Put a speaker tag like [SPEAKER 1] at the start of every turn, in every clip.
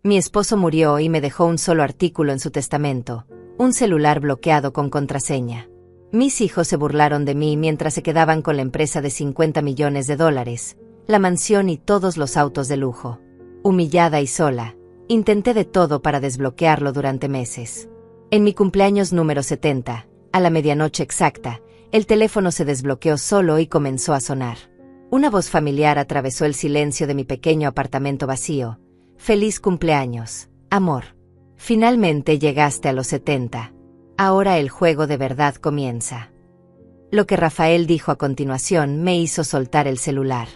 [SPEAKER 1] Mi esposo murió y me dejó un solo artículo en su testamento, un celular bloqueado con contraseña. Mis hijos se burlaron de mí mientras se quedaban con la empresa de $50 millones, la mansión y todos los autos de lujo. Humillada y sola, intenté de todo para desbloquearlo durante meses. En mi cumpleaños número 70, a la medianoche exacta, el teléfono se desbloqueó solo y comenzó a sonar. Una voz familiar atravesó el silencio de mi pequeño apartamento vacío. Feliz cumpleaños, amor. Finalmente llegaste a los 70. Ahora el juego de verdad comienza. Lo que Rafael dijo a continuación me hizo soltar el celular.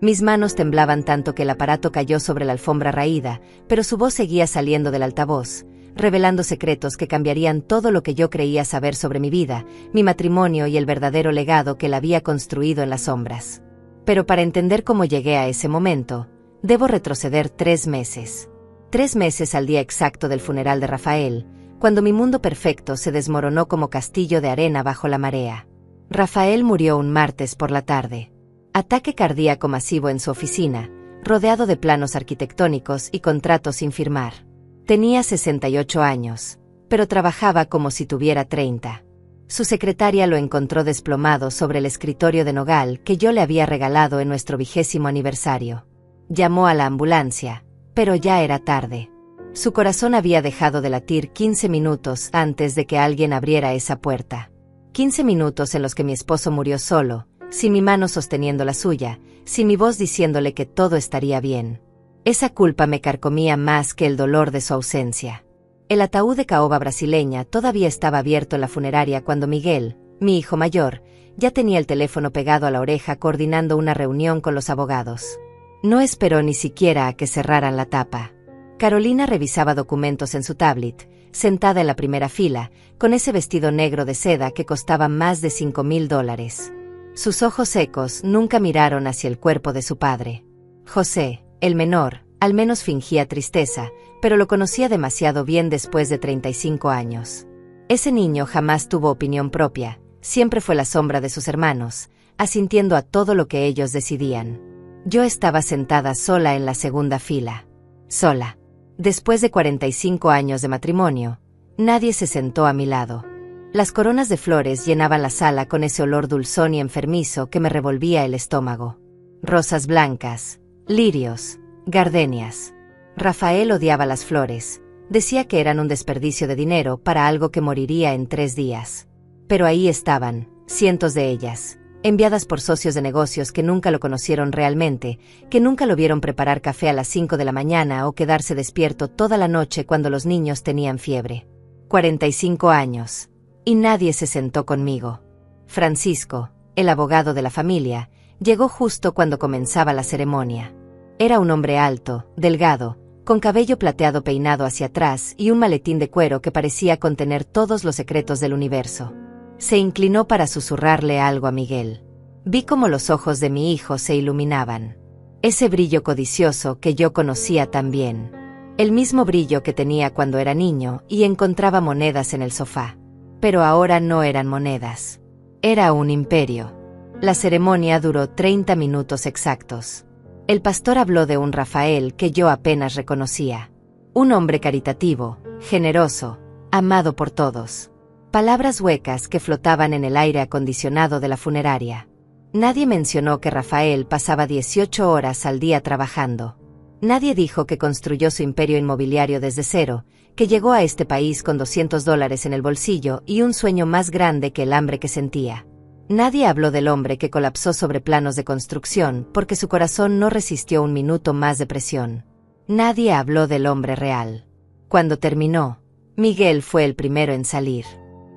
[SPEAKER 1] Mis manos temblaban tanto que el aparato cayó sobre la alfombra raída, pero su voz seguía saliendo del altavoz, revelando secretos que cambiarían todo lo que yo creía saber sobre mi vida, mi matrimonio y el verdadero legado que él había construido en las sombras. Pero para entender cómo llegué a ese momento, debo retroceder 3 meses. 3 meses al día exacto del funeral de Rafael, cuando mi mundo perfecto se desmoronó como castillo de arena bajo la marea. Rafael murió un martes por la tarde. Ataque cardíaco masivo en su oficina, rodeado de planos arquitectónicos y contratos sin firmar. Tenía 68 años, pero trabajaba como si tuviera 30. Su secretaria lo encontró desplomado sobre el escritorio de nogal que yo le había regalado en nuestro 20º aniversario. Llamó a la ambulancia, pero ya era tarde. Su corazón había dejado de latir 15 minutos antes de que alguien abriera esa puerta. 15 minutos en los que mi esposo murió solo, sin mi mano sosteniendo la suya, sin mi voz diciéndole que todo estaría bien. Esa culpa me carcomía más que el dolor de su ausencia. El ataúd de caoba brasileña todavía estaba abierto en la funeraria cuando Miguel, mi hijo mayor, ya tenía el teléfono pegado a la oreja coordinando una reunión con los abogados. No esperó ni siquiera a que cerraran la tapa. Carolina revisaba documentos en su tablet, sentada en la primera fila, con ese vestido negro de seda que costaba más de $5,000. Sus ojos secos nunca miraron hacia el cuerpo de su padre. José, el menor, al menos fingía tristeza, pero lo conocía demasiado bien después de 35 años. Ese niño jamás tuvo opinión propia, siempre fue la sombra de sus hermanos, asintiendo a todo lo que ellos decidían. Yo estaba sentada sola en la segunda fila. Sola. Después de 45 años de matrimonio, nadie se sentó a mi lado. Las coronas de flores llenaban la sala con ese olor dulzón y enfermizo que me revolvía el estómago. Rosas blancas, lirios, gardenias. Rafael odiaba las flores, decía que eran un desperdicio de dinero para algo que moriría en 3 días. Pero ahí estaban, cientos de ellas, enviadas por socios de negocios que nunca lo conocieron realmente, que nunca lo vieron preparar café a las 5 de la mañana o quedarse despierto toda la noche cuando los niños tenían fiebre. 45 años. Y nadie se sentó conmigo. Francisco, el abogado de la familia, llegó justo cuando comenzaba la ceremonia. Era un hombre alto, delgado, con cabello plateado peinado hacia atrás y un maletín de cuero que parecía contener todos los secretos del universo. Se inclinó para susurrarle algo a Miguel. Vi cómo los ojos de mi hijo se iluminaban. Ese brillo codicioso que yo conocía tan bien. El mismo brillo que tenía cuando era niño y encontraba monedas en el sofá. Pero ahora no eran monedas. Era un imperio. La ceremonia duró 30 minutos exactos. El pastor habló de un Rafael que yo apenas reconocía. Un hombre caritativo, generoso, amado por todos. Palabras huecas que flotaban en el aire acondicionado de la funeraria. Nadie mencionó que Rafael pasaba 18 horas al día trabajando. Nadie dijo que construyó su imperio inmobiliario desde cero, que llegó a este país con $200 en el bolsillo y un sueño más grande que el hambre que sentía. Nadie habló del hombre que colapsó sobre planos de construcción porque su corazón no resistió un minuto más de presión. Nadie habló del hombre real. Cuando terminó, Miguel fue el primero en salir.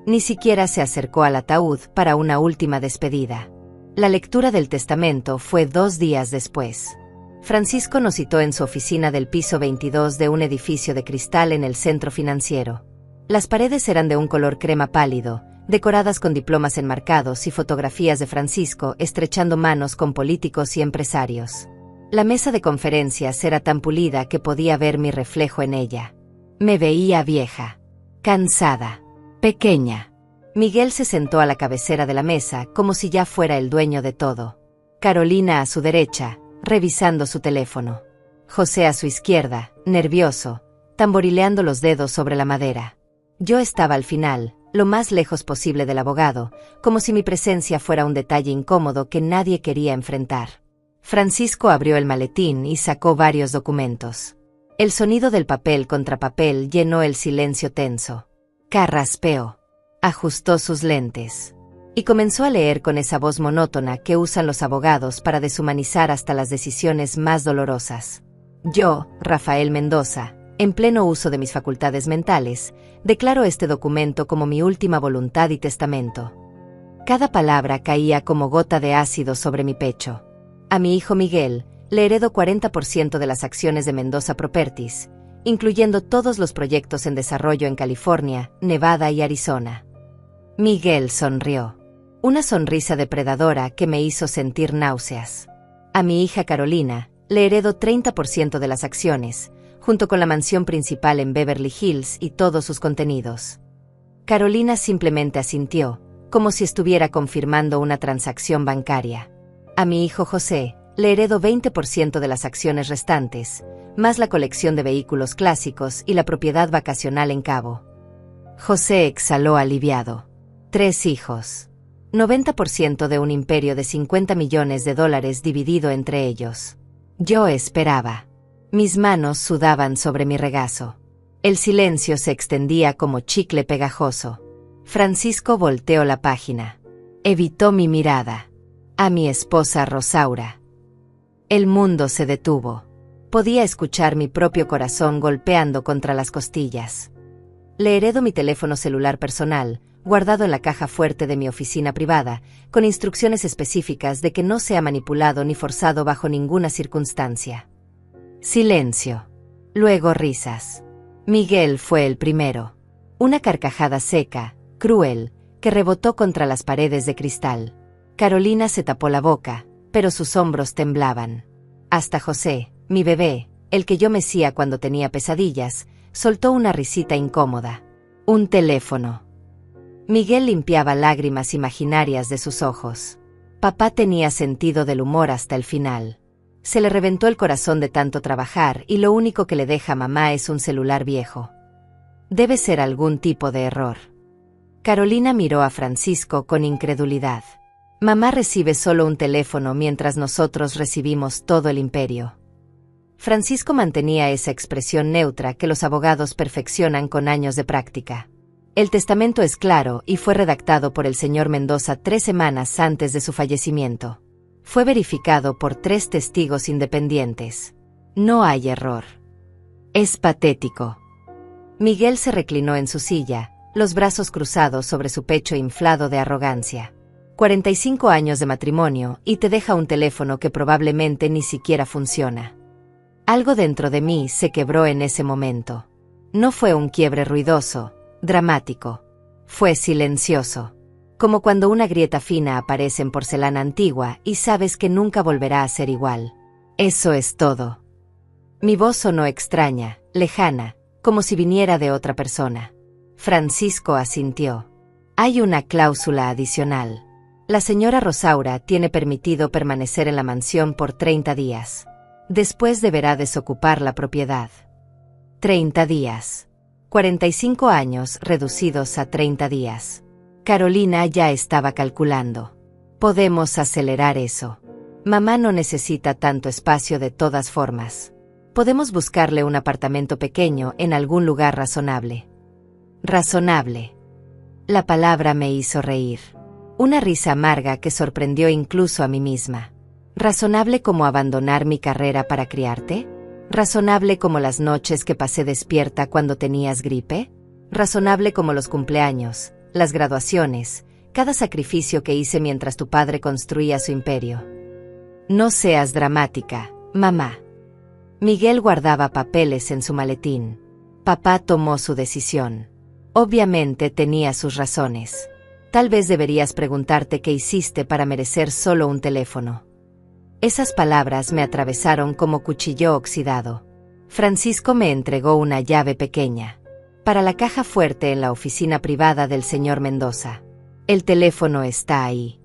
[SPEAKER 1] Ni siquiera se acercó al ataúd para una última despedida. La lectura del testamento fue 2 días después. Francisco nos citó en su oficina del piso 22 de un edificio de cristal en el centro financiero. Las paredes eran de un color crema pálido, decoradas con diplomas enmarcados y fotografías de Francisco estrechando manos con políticos y empresarios. La mesa de conferencias era tan pulida que podía ver mi reflejo en ella. Me veía vieja, cansada, pequeña. Miguel se sentó a la cabecera de la mesa como si ya fuera el dueño de todo. Carolina a su derecha, revisando su teléfono. José a su izquierda, nervioso, tamborileando los dedos sobre la madera. Yo estaba al final, lo más lejos posible del abogado, como si mi presencia fuera un detalle incómodo que nadie quería enfrentar. Francisco abrió el maletín y sacó varios documentos. El sonido del papel contra papel llenó el silencio tenso. Carraspeó. Ajustó sus lentes. Y comenzó a leer con esa voz monótona que usan los abogados para deshumanizar hasta las decisiones más dolorosas. Yo, Rafael Mendoza, en pleno uso de mis facultades mentales, declaro este documento como mi última voluntad y testamento. Cada palabra caía como gota de ácido sobre mi pecho. A mi hijo Miguel le heredo 40% de las acciones de Mendoza Properties, incluyendo todos los proyectos en desarrollo en California, Nevada y Arizona. Miguel sonrió. Una sonrisa depredadora que me hizo sentir náuseas. A mi hija Carolina le heredo 30% de las acciones, junto con la mansión principal en Beverly Hills y todos sus contenidos. Carolina simplemente asintió, como si estuviera confirmando una transacción bancaria. A mi hijo José le heredo 20% de las acciones restantes, más la colección de vehículos clásicos y la propiedad vacacional en Cabo. José exhaló aliviado. 3 hijos. 90% de un imperio de $50 millones dividido entre ellos. Yo esperaba. Mis manos sudaban sobre mi regazo. El silencio se extendía como chicle pegajoso. Francisco volteó la página. Evitó mi mirada. A mi esposa Rosaura. El mundo se detuvo. Podía escuchar mi propio corazón golpeando contra las costillas. Le heredo mi teléfono celular personal, guardado en la caja fuerte de mi oficina privada, con instrucciones específicas de que no sea manipulado ni forzado bajo ninguna circunstancia. Silencio. Luego risas. Miguel fue el primero. Una carcajada seca, cruel, que rebotó contra las paredes de cristal. Carolina se tapó la boca, pero sus hombros temblaban. Hasta José, mi bebé, el que yo mecía cuando tenía pesadillas, soltó una risita incómoda. Un teléfono. Miguel limpiaba lágrimas imaginarias de sus ojos. Papá tenía sentido del humor hasta el final. Se le reventó el corazón de tanto trabajar y lo único que le deja a mamá es un celular viejo. Debe ser algún tipo de error. Carolina miró a Francisco con incredulidad. Mamá recibe solo un teléfono mientras nosotros recibimos todo el imperio. Francisco mantenía esa expresión neutra que los abogados perfeccionan con años de práctica. El testamento es claro y fue redactado por el señor Mendoza 3 semanas antes de su fallecimiento. Fue verificado por 3 testigos independientes. No hay error. Es patético. Miguel se reclinó en su silla, los brazos cruzados sobre su pecho inflado de arrogancia. 45 años de matrimonio y te deja un teléfono que probablemente ni siquiera funciona. Algo dentro de mí se quebró en ese momento. No fue un quiebre ruidoso, dramático. Fue silencioso. Como cuando una grieta fina aparece en porcelana antigua y sabes que nunca volverá a ser igual. Eso es todo. Mi voz sonó extraña, lejana, como si viniera de otra persona. Francisco asintió. Hay una cláusula adicional. La señora Rosaura tiene permitido permanecer en la mansión por 30 días. Después deberá desocupar la propiedad. 30 días. 45 años reducidos a 30 días. Carolina ya estaba calculando. Podemos acelerar eso. Mamá no necesita tanto espacio de todas formas. Podemos buscarle un apartamento pequeño en algún lugar razonable. Razonable. La palabra me hizo reír. Una risa amarga que sorprendió incluso a mí misma. ¿Razonable como abandonar mi carrera para criarte? ¿Razonable como las noches que pasé despierta cuando tenías gripe? ¿Razonable como los cumpleaños, las graduaciones, cada sacrificio que hice mientras tu padre construía su imperio? No seas dramática, mamá. Miguel guardaba papeles en su maletín. Papá tomó su decisión. Obviamente tenía sus razones. Tal vez deberías preguntarte qué hiciste para merecer solo un teléfono. Esas palabras me atravesaron como cuchillo oxidado. Francisco me entregó una llave pequeña. Para la caja fuerte en la oficina privada del señor Mendoza. El teléfono está ahí.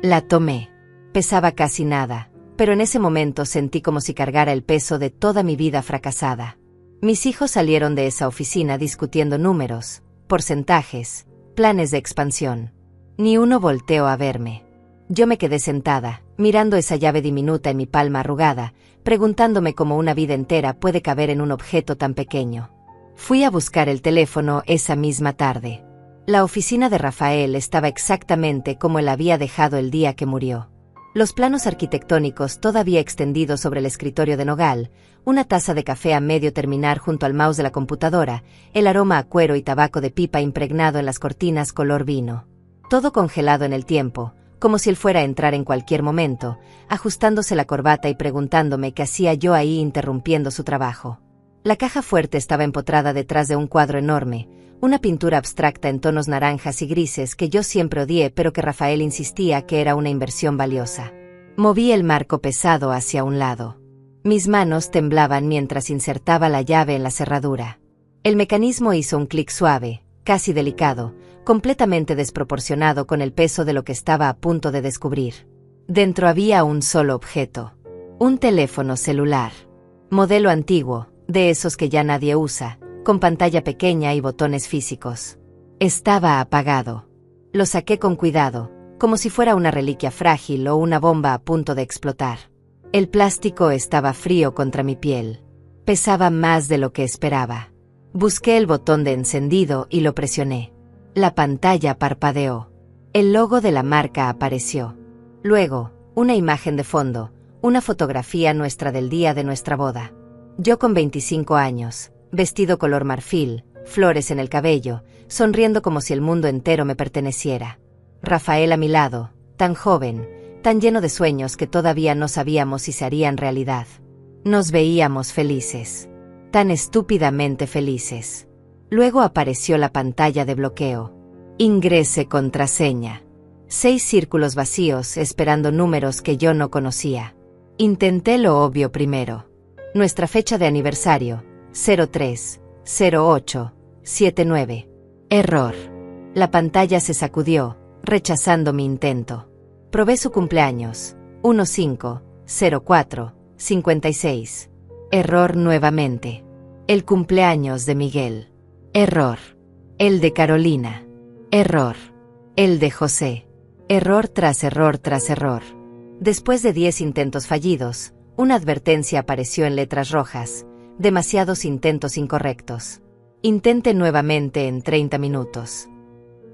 [SPEAKER 1] La tomé. Pesaba casi nada, pero en ese momento sentí como si cargara el peso de toda mi vida fracasada. Mis hijos salieron de esa oficina discutiendo números, porcentajes, planes de expansión. Ni uno volteó a verme. Yo me quedé sentada, mirando esa llave diminuta en mi palma arrugada, preguntándome cómo una vida entera puede caber en un objeto tan pequeño. Fui a buscar el teléfono esa misma tarde. La oficina de Rafael estaba exactamente como él había dejado el día que murió. Los planos arquitectónicos todavía extendidos sobre el escritorio de nogal, una taza de café a medio terminar junto al mouse de la computadora, el aroma a cuero y tabaco de pipa impregnado en las cortinas color vino. Todo congelado en el tiempo, como si él fuera a entrar en cualquier momento, ajustándose la corbata y preguntándome qué hacía yo ahí interrumpiendo su trabajo. La caja fuerte estaba empotrada detrás de un cuadro enorme, una pintura abstracta en tonos naranjas y grises que yo siempre odié pero que Rafael insistía que era una inversión valiosa. Moví el marco pesado hacia un lado. Mis manos temblaban mientras insertaba la llave en la cerradura. El mecanismo hizo un clic suave, casi delicado, completamente desproporcionado con el peso de lo que estaba a punto de descubrir. Dentro había un solo objeto. Un teléfono celular. Modelo antiguo, de esos que ya nadie usa, con pantalla pequeña y botones físicos. Estaba apagado. Lo saqué con cuidado, como si fuera una reliquia frágil o una bomba a punto de explotar. El plástico estaba frío contra mi piel. Pesaba más de lo que esperaba. Busqué el botón de encendido y lo presioné. La pantalla parpadeó. El logo de la marca apareció. Luego, una imagen de fondo, una fotografía nuestra del día de nuestra boda. Yo con 25 años, vestido color marfil, flores en el cabello, sonriendo como si el mundo entero me perteneciera. Rafael a mi lado, tan joven, tan lleno de sueños que todavía no sabíamos si se harían realidad. Nos veíamos felices. Tan estúpidamente felices. Luego apareció la pantalla de bloqueo. Ingrese contraseña. 6 círculos vacíos esperando números que yo no conocía. Intenté lo obvio primero. Nuestra fecha de aniversario, 03-08-79. Error. La pantalla se sacudió, rechazando mi intento. Probé su cumpleaños, 15-04-56. Error nuevamente. El cumpleaños de Miguel. Error. El de Carolina. Error. El de José. Error tras error tras error. Después de 10 intentos fallidos, una advertencia apareció en letras rojas. Demasiados intentos incorrectos. Intente nuevamente en 30 minutos.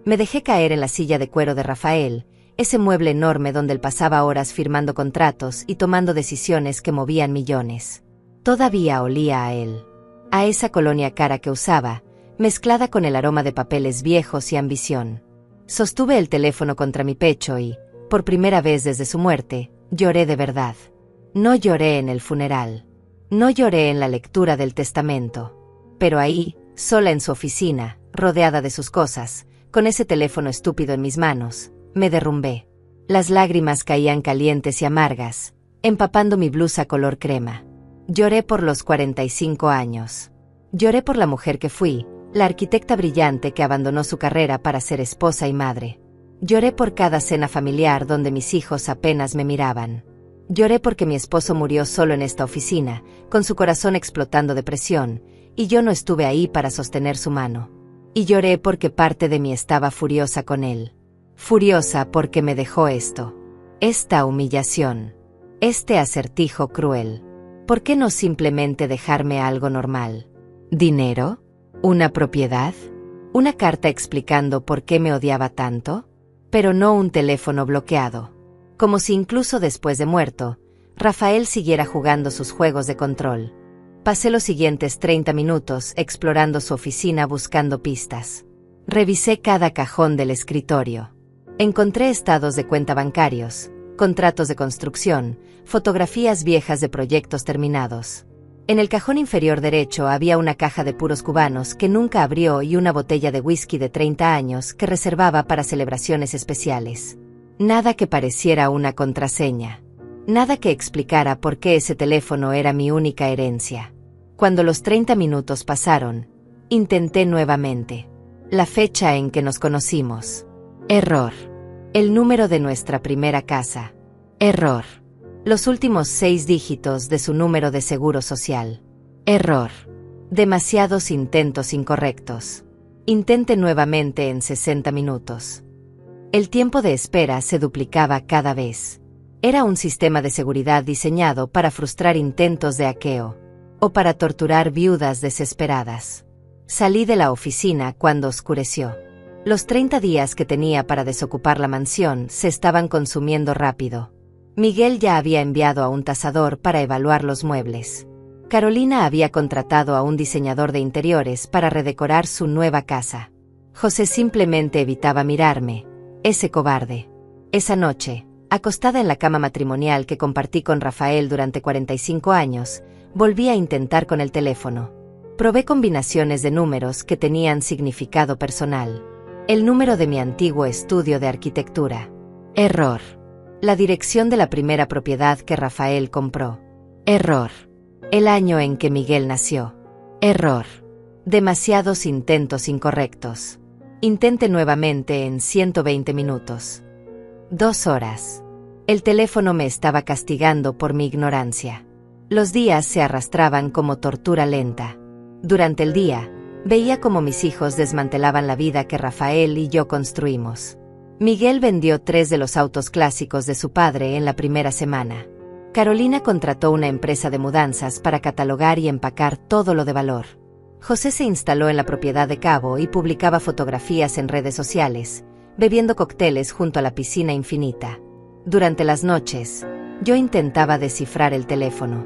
[SPEAKER 1] Me dejé caer en la silla de cuero de Rafael, ese mueble enorme donde él pasaba horas firmando contratos y tomando decisiones que movían millones. Todavía olía a él. A esa colonia cara que usaba, mezclada con el aroma de papeles viejos y ambición. Sostuve el teléfono contra mi pecho y, por primera vez desde su muerte, lloré de verdad. No lloré en el funeral. No lloré en la lectura del testamento. Pero ahí, sola en su oficina, rodeada de sus cosas, con ese teléfono estúpido en mis manos, me derrumbé. Las lágrimas caían calientes y amargas, empapando mi blusa color crema. Lloré por los 45 años. Lloré por la mujer que fui, la arquitecta brillante que abandonó su carrera para ser esposa y madre. Lloré por cada cena familiar donde mis hijos apenas me miraban. Lloré porque mi esposo murió solo en esta oficina, con su corazón explotando de presión, y yo no estuve ahí para sostener su mano. Y lloré porque parte de mí estaba furiosa con él. Furiosa porque me dejó esto. Esta humillación. Este acertijo cruel. ¿Por qué no simplemente dejarme algo normal? ¿Dinero? ¿Una propiedad? ¿Una carta explicando por qué me odiaba tanto? Pero no un teléfono bloqueado. Como si incluso después de muerto, Rafael siguiera jugando sus juegos de control. Pasé los siguientes 30 minutos explorando su oficina buscando pistas. Revisé cada cajón del escritorio. Encontré estados de cuenta bancarios, contratos de construcción, fotografías viejas de proyectos terminados. En el cajón inferior derecho había una caja de puros cubanos que nunca abrió y una botella de whisky de 30 años que reservaba para celebraciones especiales. Nada que pareciera una contraseña. Nada que explicara por qué ese teléfono era mi única herencia. Cuando los 30 minutos pasaron, intenté nuevamente. La fecha en que nos conocimos. Error. El número de nuestra primera casa. Error. Los últimos 6 dígitos de su número de seguro social. Error. Demasiados intentos incorrectos. Intente nuevamente en 60 minutos. El tiempo de espera se duplicaba cada vez. Era un sistema de seguridad diseñado para frustrar intentos de hackeo o para torturar viudas desesperadas. Salí de la oficina cuando oscureció. Los 30 días que tenía para desocupar la mansión se estaban consumiendo rápido. Miguel ya había enviado a un tasador para evaluar los muebles. Carolina había contratado a un diseñador de interiores para redecorar su nueva casa. José simplemente evitaba mirarme, ese cobarde. Esa noche, acostada en la cama matrimonial que compartí con Rafael durante 45 años, volví a intentar con el teléfono. Probé combinaciones de números que tenían significado personal. El número de mi antiguo estudio de arquitectura. Error. La dirección de la primera propiedad que Rafael compró. Error. El año en que Miguel nació. Error. Demasiados intentos incorrectos. Intente nuevamente en 120 minutos. 2 horas. El teléfono me estaba castigando por mi ignorancia. Los días se arrastraban como tortura lenta. Durante el día, veía cómo mis hijos desmantelaban la vida que Rafael y yo construimos. Miguel vendió 3 de los autos clásicos de su padre en la primera semana. Carolina contrató una empresa de mudanzas para catalogar y empacar todo lo de valor. José se instaló en la propiedad de Cabo y publicaba fotografías en redes sociales, bebiendo cócteles junto a la piscina infinita. Durante las noches, yo intentaba descifrar el teléfono.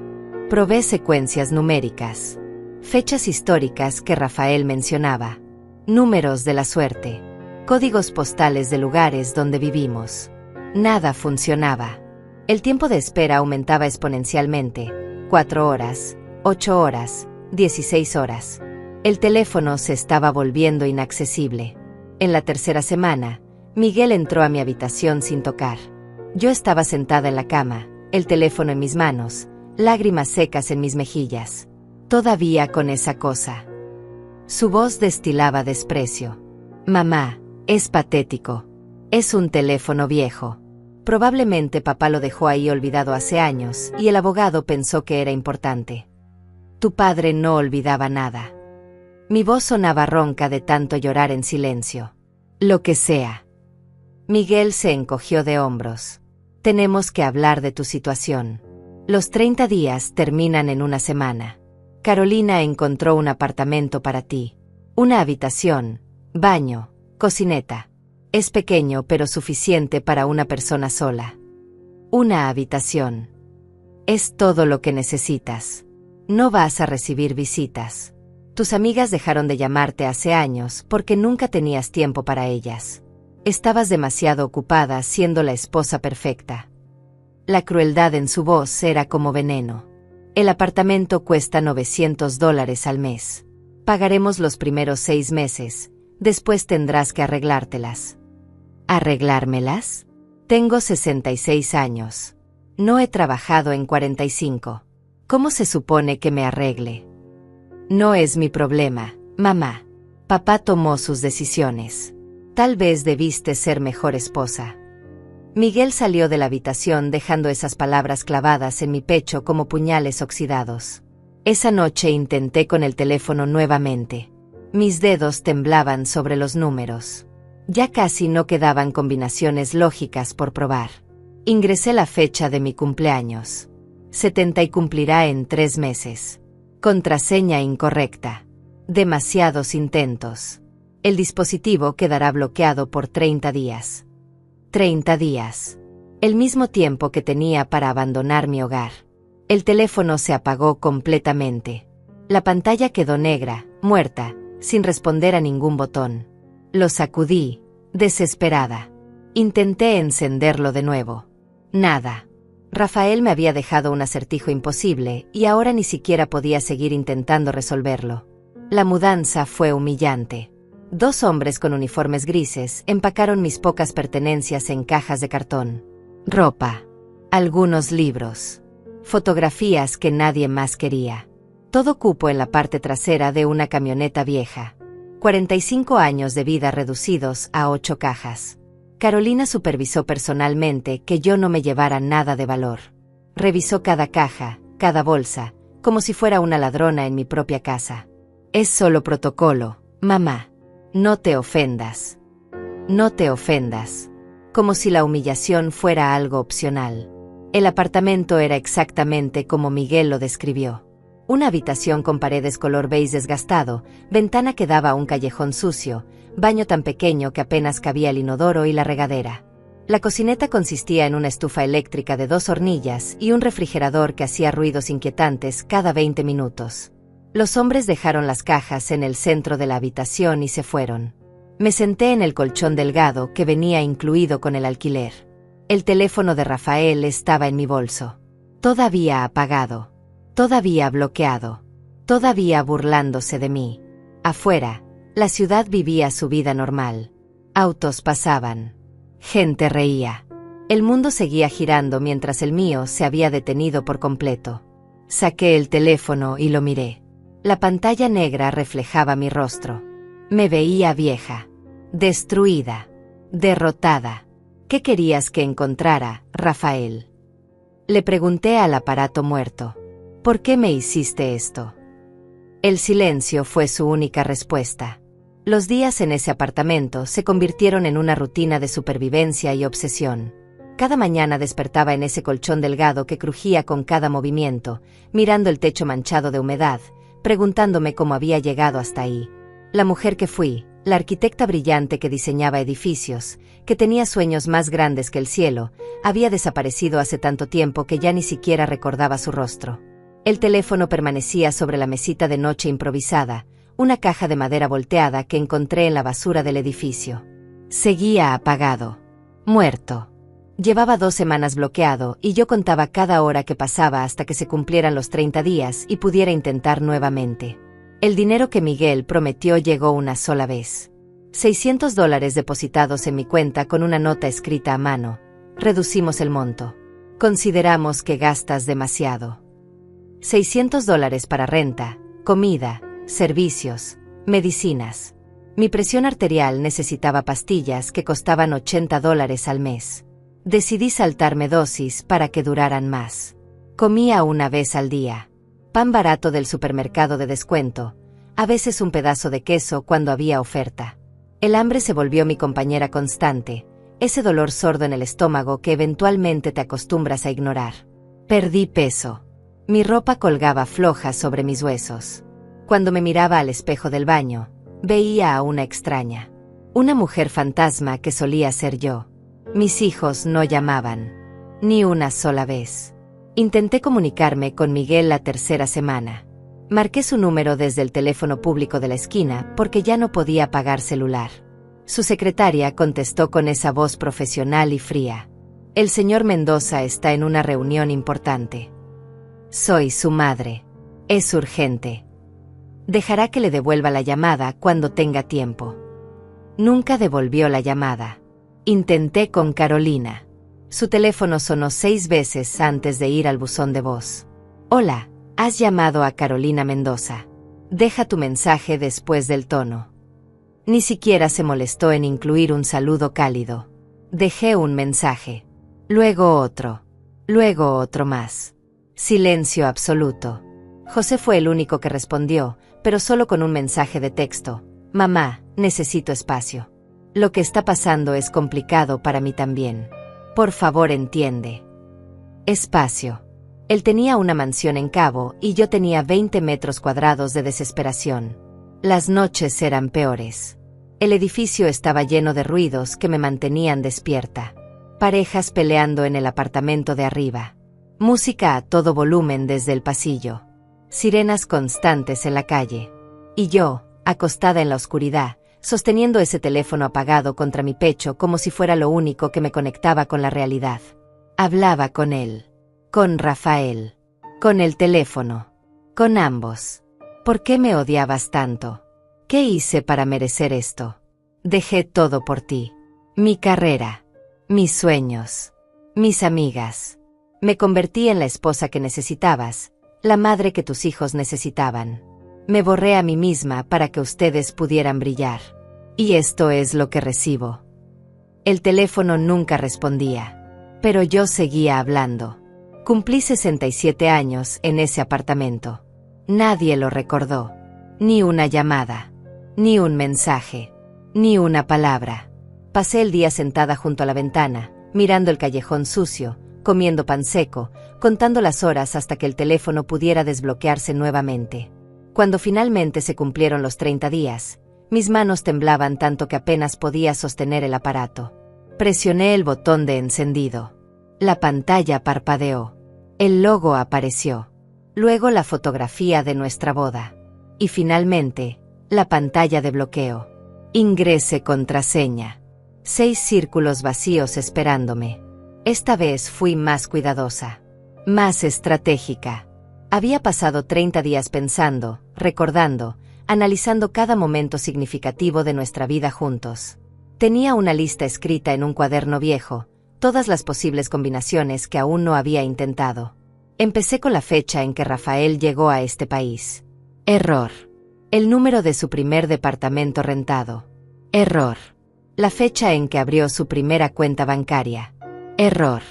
[SPEAKER 1] Probé secuencias numéricas, fechas históricas que Rafael mencionaba, números de la suerte, códigos postales de lugares donde vivimos. Nada funcionaba. El tiempo de espera aumentaba exponencialmente. 4 horas, 8 horas, 16 horas. El teléfono se estaba volviendo inaccesible. En la tercera semana, Miguel entró a mi habitación sin tocar. Yo estaba sentada en la cama, el teléfono en mis manos, lágrimas secas en mis mejillas. Todavía con esa cosa. Su voz destilaba desprecio. Mamá, es patético. Es un teléfono viejo. Probablemente papá lo dejó ahí olvidado hace años y el abogado pensó que era importante. Tu padre no olvidaba nada. Mi voz sonaba ronca de tanto llorar en silencio. Lo que sea. Miguel se encogió de hombros. Tenemos que hablar de tu situación. Los 30 días terminan en una semana. Carolina encontró un apartamento para ti. Una habitación, baño, cocineta. Es pequeño pero suficiente para una persona sola. Una habitación. Es todo lo que necesitas. No vas a recibir visitas. Tus amigas dejaron de llamarte hace años porque nunca tenías tiempo para ellas. Estabas demasiado ocupada siendo la esposa perfecta. La crueldad en su voz era como veneno. El apartamento cuesta $900 al mes. Pagaremos los primeros 6 meses, después tendrás que arreglártelas. ¿Arreglármelas? Tengo 66 años. No he trabajado en 45. ¿Cómo se supone que me arregle? No es mi problema, mamá. Papá tomó sus decisiones. Tal vez debiste ser mejor esposa. Miguel salió de la habitación dejando esas palabras clavadas en mi pecho como puñales oxidados. Esa noche intenté con el teléfono nuevamente. Mis dedos temblaban sobre los números. Ya casi no quedaban combinaciones lógicas por probar. Ingresé la fecha de mi cumpleaños. 70 y cumplirá en 3 meses. Contraseña incorrecta. Demasiados intentos. El dispositivo quedará bloqueado por 30 días. 30 días. El mismo tiempo que tenía para abandonar mi hogar. El teléfono se apagó completamente. La pantalla quedó negra, muerta, sin responder a ningún botón. Lo sacudí, desesperada. Intenté encenderlo de nuevo. Nada. Rafael me había dejado un acertijo imposible y ahora ni siquiera podía seguir intentando resolverlo. La mudanza fue humillante. 2 hombres con uniformes grises empacaron mis pocas pertenencias en cajas de cartón. Ropa. Algunos libros. Fotografías que nadie más quería. Todo cupo en la parte trasera de una camioneta vieja. 45 años de vida reducidos a 8 cajas. Carolina supervisó personalmente que yo no me llevara nada de valor. Revisó cada caja, cada bolsa, como si fuera una ladrona en mi propia casa. Es solo protocolo, mamá. No te ofendas. No te ofendas. Como si la humillación fuera algo opcional. El apartamento era exactamente como Miguel lo describió. Una habitación con paredes color beige desgastado, ventana que daba a un callejón sucio, baño tan pequeño que apenas cabía el inodoro y la regadera. La cocineta consistía en una estufa eléctrica de 2 hornillas y un refrigerador que hacía ruidos inquietantes cada 20 minutos. Los hombres dejaron las cajas en el centro de la habitación y se fueron. Me senté en el colchón delgado que venía incluido con el alquiler. El teléfono de Rafael estaba en mi bolso. Todavía apagado. Todavía bloqueado. Todavía burlándose de mí. Afuera, la ciudad vivía su vida normal. Autos pasaban. Gente reía. El mundo seguía girando mientras el mío se había detenido por completo. Saqué el teléfono y lo miré. La pantalla negra reflejaba mi rostro. Me veía vieja. Destruida. Derrotada. ¿Qué querías que encontrara, Rafael? Le pregunté al aparato muerto. ¿Por qué me hiciste esto? El silencio fue su única respuesta. Los días en ese apartamento se convirtieron en una rutina de supervivencia y obsesión. Cada mañana despertaba en ese colchón delgado que crujía con cada movimiento, mirando el techo manchado de humedad, preguntándome cómo había llegado hasta ahí. La mujer que fui, la arquitecta brillante que diseñaba edificios, que tenía sueños más grandes que el cielo, había desaparecido hace tanto tiempo que ya ni siquiera recordaba su rostro. El teléfono permanecía sobre la mesita de noche improvisada, una caja de madera volteada que encontré en la basura del edificio. Seguía apagado. Muerto. Llevaba 2 semanas bloqueado y yo contaba cada hora que pasaba hasta que se cumplieran los 30 días y pudiera intentar nuevamente. El dinero que Miguel prometió llegó una sola vez. $600 depositados en mi cuenta con una nota escrita a mano. Reducimos el monto. Consideramos que gastas demasiado. $600 para renta, comida, servicios, medicinas. Mi presión arterial necesitaba pastillas que costaban $80 al mes. Decidí saltarme dosis para que duraran más. Comía una vez al día. Pan barato del supermercado de descuento, a veces un pedazo de queso cuando había oferta. El hambre se volvió mi compañera constante, ese dolor sordo en el estómago que eventualmente te acostumbras a ignorar. Perdí peso. Mi ropa colgaba floja sobre mis huesos. Cuando me miraba al espejo del baño, veía a una extraña. Una mujer fantasma que solía ser yo. Mis hijos no llamaban. Ni una sola vez. Intenté comunicarme con Miguel la 3ª semana. Marqué su número desde el teléfono público de la esquina porque ya no podía pagar celular. Su secretaria contestó con esa voz profesional y fría. El señor Mendoza está en una reunión importante. Soy su madre. Es urgente. Dejará que le devuelva la llamada cuando tenga tiempo. Nunca devolvió la llamada. Intenté con Carolina. Su teléfono sonó 6 veces antes de ir al buzón de voz. Hola, has llamado a Carolina Mendoza. Deja tu mensaje después del tono. Ni siquiera se molestó en incluir un saludo cálido. Dejé un mensaje. Luego otro. Luego otro más. Silencio absoluto. José fue el único que respondió, pero solo con un mensaje de texto. Mamá, necesito espacio. Lo que está pasando es complicado para mí también. Por favor, entiende. Espacio. Él tenía una mansión en Cabo y yo tenía 20 metros cuadrados de desesperación. Las noches eran peores. El edificio estaba lleno de ruidos que me mantenían despierta. Parejas peleando en el apartamento de arriba. Música a todo volumen desde el pasillo. Sirenas constantes en la calle. Y yo, acostada en la oscuridad, sosteniendo ese teléfono apagado contra mi pecho como si fuera lo único que me conectaba con la realidad. Hablaba con él. Con Rafael. Con el teléfono. Con ambos. ¿Por qué me odiabas tanto? ¿Qué hice para merecer esto? Dejé todo por ti. Mi carrera. Mis sueños. Mis amigas. Me convertí en la esposa que necesitabas, la madre que tus hijos necesitaban. Me borré a mí misma para que ustedes pudieran brillar. Y esto es lo que recibo. El teléfono nunca respondía. Pero yo seguía hablando. Cumplí 67 años en ese apartamento. Nadie lo recordó. Ni una llamada. Ni un mensaje. Ni una palabra. Pasé el día sentada junto a la ventana, mirando el callejón sucio, comiendo pan seco, contando las horas hasta que el teléfono pudiera desbloquearse nuevamente. Cuando finalmente se cumplieron los 30 días, mis manos temblaban tanto que apenas podía sostener el aparato. Presioné el botón de encendido. La pantalla parpadeó. El logo apareció. Luego la fotografía de nuestra boda. Y finalmente, la pantalla de bloqueo. Ingrese contraseña. 6 círculos vacíos esperándome. Esta vez fui más cuidadosa. Más estratégica. Había pasado 30 días pensando, recordando, analizando cada momento significativo de nuestra vida juntos. Tenía una lista escrita en un cuaderno viejo, todas las posibles combinaciones que aún no había intentado. Empecé con la fecha en que Rafael llegó a este país. Error. El número de su primer departamento rentado. Error. La fecha en que abrió su primera cuenta bancaria. Error.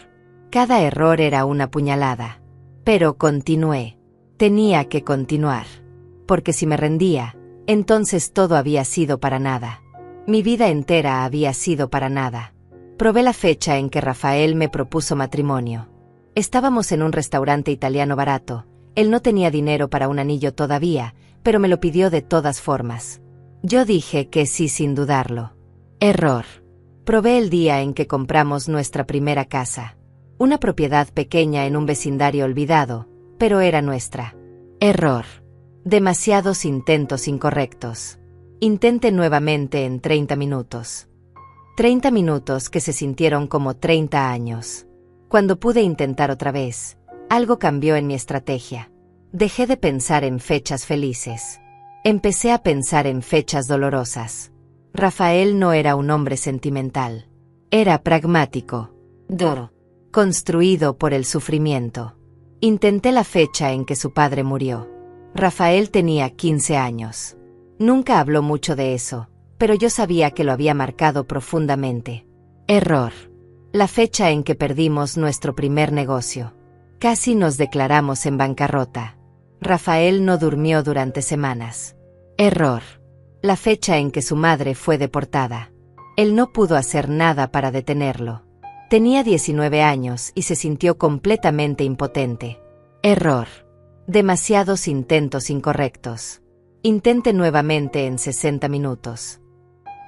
[SPEAKER 1] Cada error era una puñalada. Pero continué. Tenía que continuar. Porque si me rendía, entonces todo había sido para nada. Mi vida entera había sido para nada. Probé la fecha en que Rafael me propuso matrimonio. Estábamos en un restaurante italiano barato. Él no tenía dinero para un anillo todavía, pero me lo pidió de todas formas. Yo dije que sí sin dudarlo. Error. Probé el día en que compramos nuestra primera casa. Una propiedad pequeña en un vecindario olvidado, pero era nuestra. Error. Demasiados intentos incorrectos. Intente nuevamente en 30 minutos. 30 minutos que se sintieron como 30 años. Cuando pude intentar otra vez, algo cambió en mi estrategia. Dejé de pensar en fechas felices. Empecé a pensar en fechas dolorosas. Rafael no era un hombre sentimental. Era pragmático. Duro. Construido por el sufrimiento. Intenté la fecha en que su padre murió. Rafael tenía 15 años. Nunca habló mucho de eso, pero yo sabía que lo había marcado profundamente. Error. La fecha en que perdimos nuestro primer negocio. Casi nos declaramos en bancarrota. Rafael no durmió durante semanas. Error. La fecha en que su madre fue deportada. Él no pudo hacer nada para detenerlo. Tenía 19 años y se sintió completamente impotente. Error. Demasiados intentos incorrectos. Intente nuevamente en 60 minutos.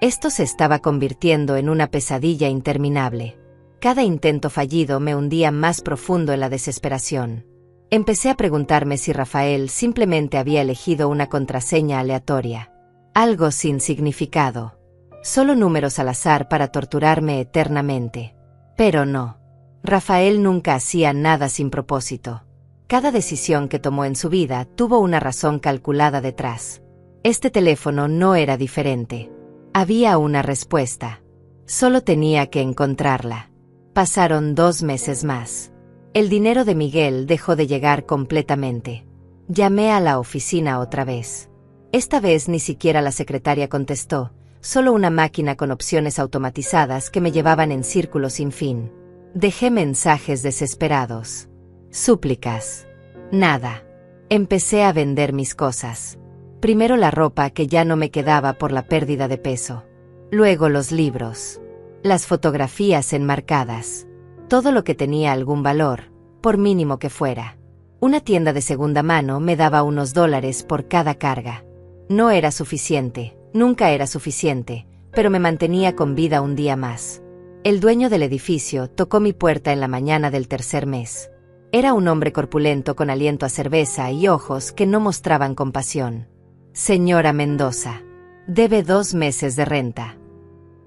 [SPEAKER 1] Esto se estaba convirtiendo en una pesadilla interminable. Cada intento fallido me hundía más profundo en la desesperación. Empecé a preguntarme si Rafael simplemente había elegido una contraseña aleatoria. Algo sin significado. Solo números al azar para torturarme eternamente. Pero no. Rafael nunca hacía nada sin propósito. Cada decisión que tomó en su vida tuvo una razón calculada detrás. Este teléfono no era diferente. Había una respuesta. Solo tenía que encontrarla. Pasaron 2 meses más. El dinero de Miguel dejó de llegar completamente. Llamé a la oficina otra vez. Esta vez ni siquiera la secretaria contestó, solo una máquina con opciones automatizadas que me llevaban en círculos sin fin. Dejé mensajes desesperados. Súplicas. Nada. Empecé a vender mis cosas. Primero la ropa que ya no me quedaba por la pérdida de peso. Luego los libros. Las fotografías enmarcadas. Todo lo que tenía algún valor, por mínimo que fuera. Una tienda de segunda mano me daba unos $1 por cada carga. No era suficiente, nunca era suficiente, pero me mantenía con vida un día más. El dueño del edificio tocó mi puerta en la mañana del tercer mes. Era un hombre corpulento con aliento a cerveza y ojos que no mostraban compasión. Señora Mendoza, debe 2 meses de renta.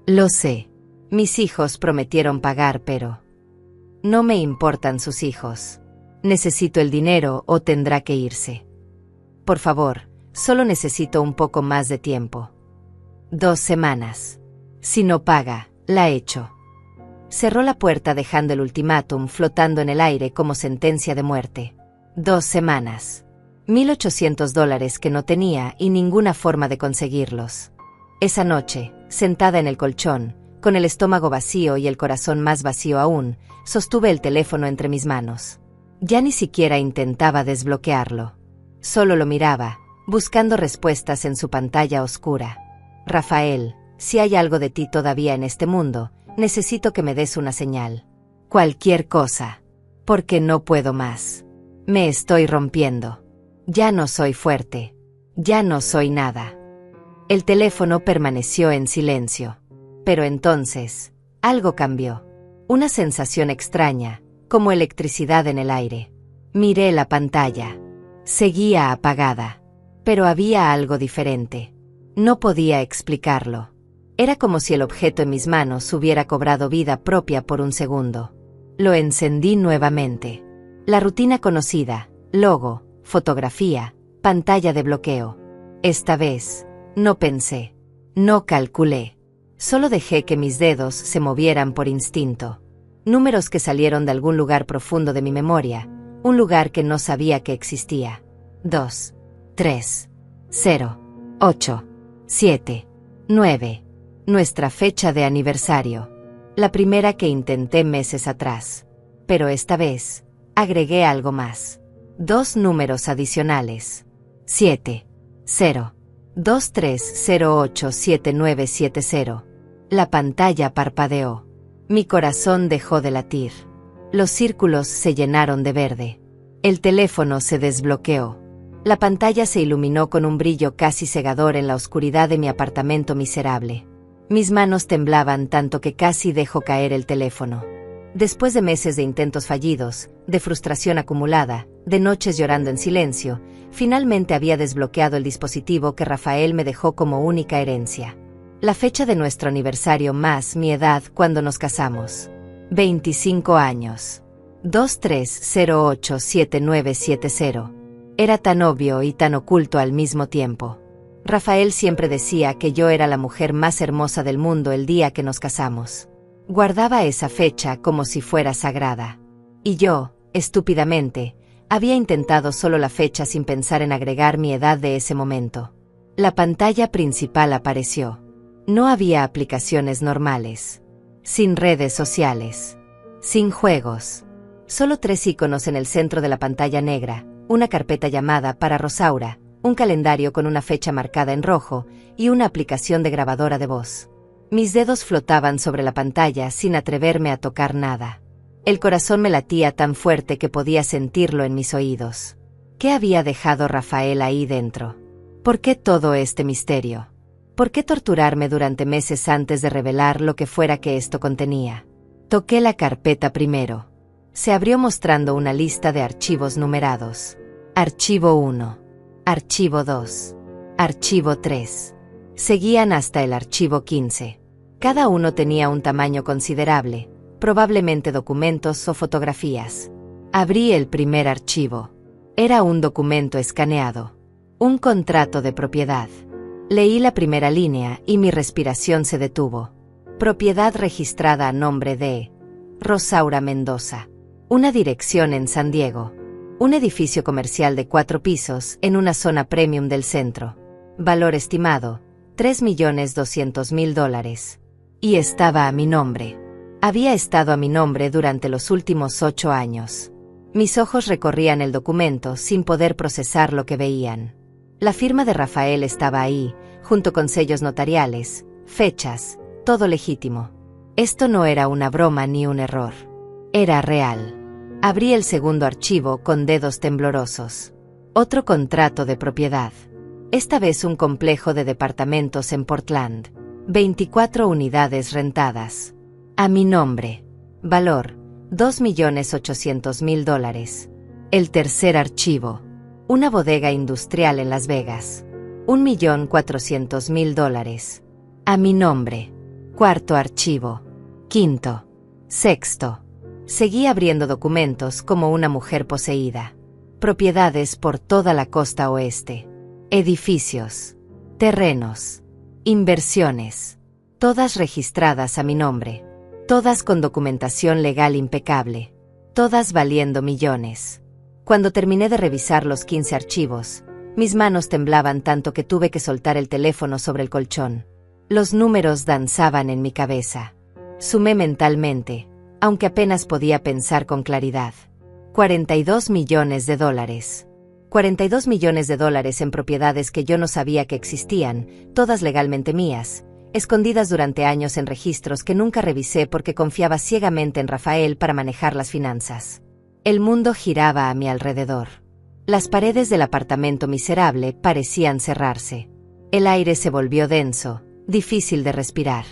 [SPEAKER 1] Lo sé. Mis hijos prometieron pagar, pero... No me importan sus hijos. Necesito el dinero o tendrá que irse. Por favor, solo necesito un poco más de tiempo. 2 semanas. Si no paga, la echo. Cerró la puerta dejando el ultimátum flotando en el aire como sentencia de muerte. 2 semanas. $1,800 que no tenía y ninguna forma de conseguirlos. Esa noche, sentada en el colchón, con el estómago vacío y el corazón más vacío aún, sostuve el teléfono entre mis manos. Ya ni siquiera intentaba desbloquearlo. Solo lo miraba, buscando respuestas en su pantalla oscura. Rafael, si hay algo de ti todavía en este mundo, necesito que me des una señal. Cualquier cosa. Porque no puedo más. Me estoy rompiendo. Ya no soy fuerte. Ya no soy nada. El teléfono permaneció en silencio. Pero entonces, algo cambió. Una sensación extraña, como electricidad en el aire. Miré la pantalla. Seguía apagada. Pero había algo diferente. No podía explicarlo. Era como si el objeto en mis manos hubiera cobrado vida propia por un segundo. Lo encendí nuevamente. La rutina conocida, logo, fotografía, pantalla de bloqueo. Esta vez, no pensé. No calculé. Solo dejé que mis dedos se movieran por instinto. Números que salieron de algún lugar profundo de mi memoria, un lugar que no sabía que existía. 2, 3, 0, 8, 7, 9. Nuestra fecha de aniversario. La primera que intenté meses atrás. Pero esta vez, agregué algo más. 2 números adicionales. 7, 0, 2, 3, 0, 8, 7, 9, 7, 0. La pantalla parpadeó. Mi corazón dejó de latir. Los círculos se llenaron de verde. El teléfono se desbloqueó. La pantalla se iluminó con un brillo casi cegador en la oscuridad de mi apartamento miserable. Mis manos temblaban tanto que casi dejó caer el teléfono. Después de meses de intentos fallidos, de frustración acumulada, de noches llorando en silencio, finalmente había desbloqueado el dispositivo que Rafael me dejó como única herencia. La fecha de nuestro aniversario más mi edad cuando nos casamos. 25 años. 23087970. Era tan obvio y tan oculto al mismo tiempo. Rafael siempre decía que yo era la mujer más hermosa del mundo el día que nos casamos. Guardaba esa fecha como si fuera sagrada. Y yo, estúpidamente, había intentado solo la fecha sin pensar en agregar mi edad de ese momento. La pantalla principal apareció. No había aplicaciones normales. Sin redes sociales. Sin juegos. Solo 3 iconos en el centro de la pantalla negra, una carpeta llamada para Rosaura, un calendario con una fecha marcada en rojo y una aplicación de grabadora de voz. Mis dedos flotaban sobre la pantalla sin atreverme a tocar nada. El corazón me latía tan fuerte que podía sentirlo en mis oídos. ¿Qué había dejado Rafael ahí dentro? ¿Por qué todo este misterio? ¿Por qué torturarme durante meses antes de revelar lo que fuera que esto contenía? Toqué la carpeta primero. Se abrió mostrando una lista de archivos numerados. Archivo 1. Archivo 2. Archivo 3. Seguían hasta el archivo 15. Cada uno tenía un tamaño considerable, probablemente documentos o fotografías. Abrí el primer archivo. Era un documento escaneado. Un contrato de propiedad. Leí la primera línea y mi respiración se detuvo. Propiedad registrada a nombre de Rosaura Mendoza. Una dirección en San Diego. Un edificio comercial de 4 pisos en una zona premium del centro. Valor estimado, $3.200.000. Y estaba a mi nombre. Había estado a mi nombre durante los últimos 8 años. Mis ojos recorrían el documento sin poder procesar lo que veían. La firma de Rafael estaba ahí, junto con sellos notariales, fechas, todo legítimo. Esto no era una broma ni un error. Era real. Abrí el segundo archivo con dedos temblorosos. Otro contrato de propiedad. Esta vez un complejo de departamentos en Portland. 24 unidades rentadas. A mi nombre. Valor, $2.800.000. El tercer archivo. Una bodega industrial en Las Vegas. $1.400.000. A mi nombre. Cuarto archivo. Quinto. Sexto. Seguí abriendo documentos como una mujer poseída. Propiedades por toda la costa oeste. Edificios. Terrenos. Inversiones. Todas registradas a mi nombre. Todas con documentación legal impecable. Todas valiendo millones. Cuando terminé de revisar los 15 archivos, mis manos temblaban tanto que tuve que soltar el teléfono sobre el colchón. Los números danzaban en mi cabeza. Sumé mentalmente, aunque apenas podía pensar con claridad. $42 millones. 42 millones de dólares en propiedades que yo no sabía que existían, todas legalmente mías, escondidas durante años en registros que nunca revisé porque confiaba ciegamente en Rafael para manejar las finanzas. El mundo giraba a mi alrededor. Las paredes del apartamento miserable parecían cerrarse. El aire se volvió denso, difícil de respirar.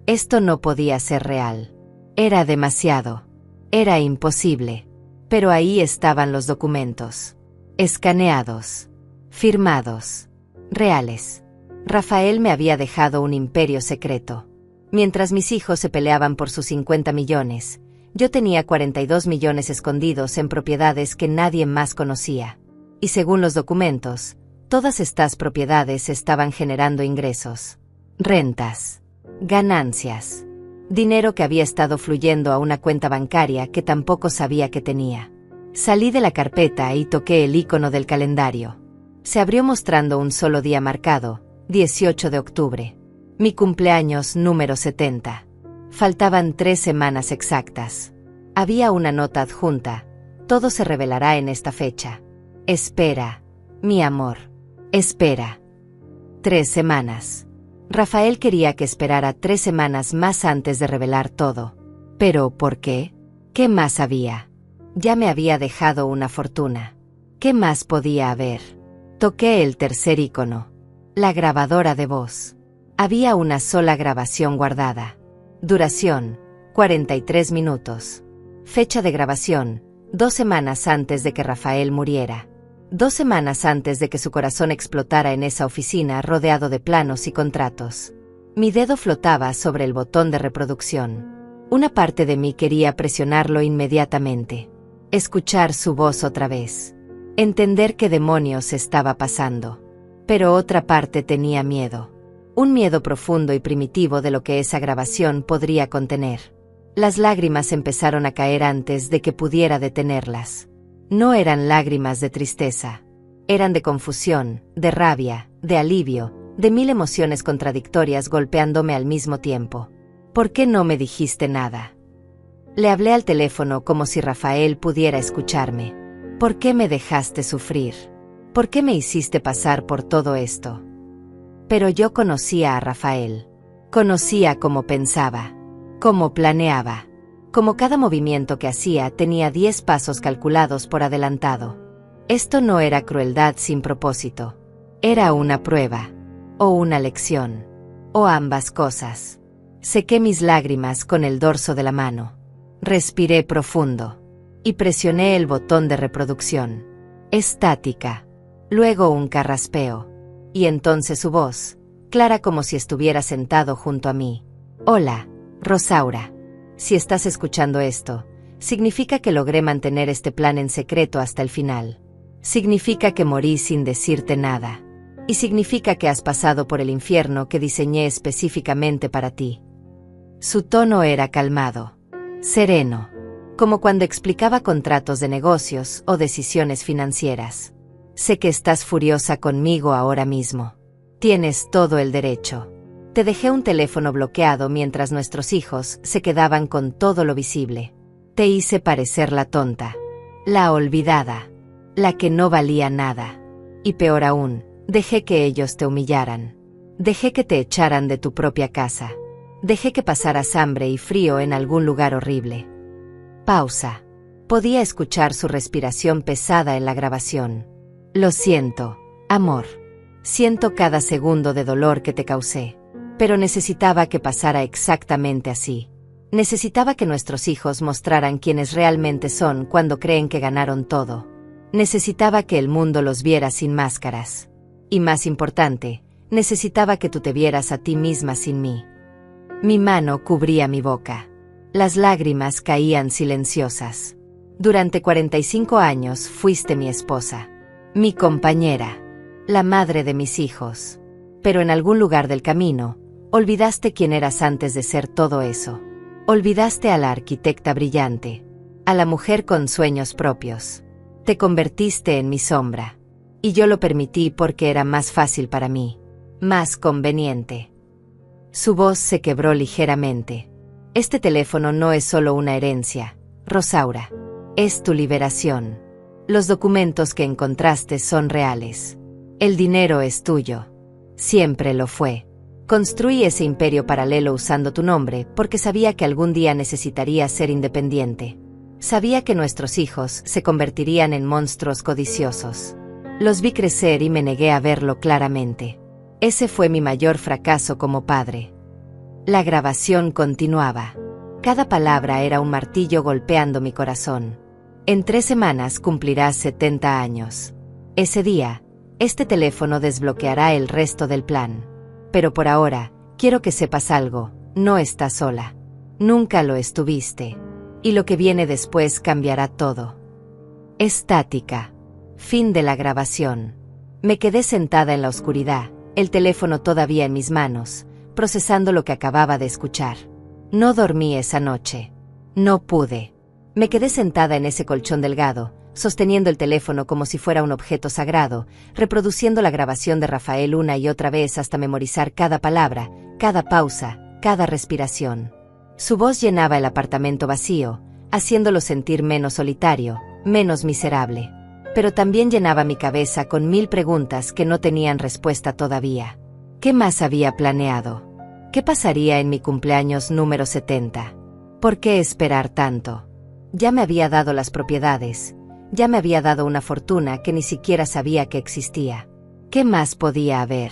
[SPEAKER 1] Esto no podía ser real. Era demasiado. Era imposible. Pero ahí estaban los documentos. Escaneados. Firmados. Reales. Rafael me había dejado un imperio secreto. Mientras mis hijos se peleaban por sus 50 millones, yo tenía 42 millones escondidos en propiedades que nadie más conocía. Y según los documentos, todas estas propiedades estaban generando ingresos. Rentas. Ganancias. Dinero que había estado fluyendo a una cuenta bancaria que tampoco sabía que tenía. Salí de la carpeta y toqué el icono del calendario. Se abrió mostrando un solo día marcado, 18 de octubre. Mi cumpleaños número 70. Faltaban 3 semanas exactas. Había una nota adjunta. Todo se revelará en esta fecha. Espera, mi amor. Espera. 3 semanas. Rafael quería que esperara 3 semanas más antes de revelar todo. ¿Pero por qué? ¿Qué más había? Ya me había dejado una fortuna. ¿Qué más podía haber? Toqué el tercer icono. La grabadora de voz. Había una sola grabación guardada. Duración, 43 minutos. Fecha de grabación, 2 semanas antes de que Rafael muriera. 2 semanas antes de que su corazón explotara en esa oficina rodeado de planos y contratos. Mi dedo flotaba sobre el botón de reproducción. Una parte de mí quería presionarlo inmediatamente. Escuchar su voz otra vez. Entender qué demonios estaba pasando. Pero otra parte tenía miedo. Un miedo profundo y primitivo de lo que esa grabación podría contener. Las lágrimas empezaron a caer antes de que pudiera detenerlas. No eran lágrimas de tristeza. Eran de confusión, de rabia, de alivio, de 1000 emociones contradictorias golpeándome al mismo tiempo. ¿Por qué no me dijiste nada? Le hablé al teléfono como si Rafael pudiera escucharme. ¿Por qué me dejaste sufrir? ¿Por qué me hiciste pasar por todo esto? Pero yo conocía a Rafael. Conocía cómo pensaba, cómo planeaba, cómo cada movimiento que hacía tenía 10 pasos calculados por adelantado. Esto no era crueldad sin propósito. Era una prueba, o una lección, o ambas cosas. Sequé mis lágrimas con el dorso de la mano. Respiré profundo. Y presioné el botón de reproducción. Estática. Luego un carraspeo. Y entonces su voz, clara como si estuviera sentado junto a mí. Hola, Rosaura. Si estás escuchando esto, significa que logré mantener este plan en secreto hasta el final. Significa que morí sin decirte nada. Y significa que has pasado por el infierno que diseñé específicamente para ti. Su tono era calmado, sereno, como cuando explicaba contratos de negocios o decisiones financieras. Sé que estás furiosa conmigo ahora mismo. Tienes todo el derecho. Te dejé un teléfono bloqueado mientras nuestros hijos se quedaban con todo lo visible. Te hice parecer la tonta, la olvidada, la que no valía nada. Y peor aún, dejé que ellos te humillaran. Dejé que te echaran de tu propia casa. Dejé que pasaras hambre y frío en algún lugar horrible. Pausa. Podía escuchar su respiración pesada en la grabación. Lo siento, amor. Siento cada segundo de dolor que te causé. Pero necesitaba que pasara exactamente así. Necesitaba que nuestros hijos mostraran quiénes realmente son cuando creen que ganaron todo. Necesitaba que el mundo los viera sin máscaras. Y más importante, necesitaba que tú te vieras a ti misma sin mí. Mi mano cubría mi boca. Las lágrimas caían silenciosas. Durante 45 años fuiste mi esposa, mi compañera, la madre de mis hijos. Pero en algún lugar del camino, olvidaste quién eras antes de ser todo eso. Olvidaste a la arquitecta brillante, a la mujer con sueños propios. Te convertiste en mi sombra. Y yo lo permití porque era más fácil para mí, más conveniente. Su voz se quebró ligeramente. Este teléfono no es solo una herencia, Rosaura. Es tu liberación. Los documentos que encontraste son reales. El dinero es tuyo. Siempre lo fue. Construí ese imperio paralelo usando tu nombre porque sabía que algún día necesitaría ser independiente. Sabía que nuestros hijos se convertirían en monstruos codiciosos. Los vi crecer y me negué a verlo claramente. Ese fue mi mayor fracaso como padre. La grabación continuaba. Cada palabra era un martillo golpeando mi corazón. En 3 semanas cumplirás 70 años. Ese día, este teléfono desbloqueará el resto del plan. Pero por ahora, quiero que sepas algo, no estás sola. Nunca lo estuviste. Y lo que viene después cambiará todo. Estática. Fin de la grabación. Me quedé sentada en la oscuridad, el teléfono todavía en mis manos, procesando lo que acababa de escuchar. No dormí esa noche. No pude. Me quedé sentada en ese colchón delgado, sosteniendo el teléfono como si fuera un objeto sagrado, reproduciendo la grabación de Rafael una y otra vez hasta memorizar cada palabra, cada pausa, cada respiración. Su voz llenaba el apartamento vacío, haciéndolo sentir menos solitario, menos miserable. Pero también llenaba mi cabeza con 1000 preguntas que no tenían respuesta todavía. ¿Qué más había planeado? ¿Qué pasaría en mi cumpleaños número 70? ¿Por qué esperar tanto? Ya me había dado las propiedades, ya me había dado una fortuna que ni siquiera sabía que existía. ¿Qué más podía haber?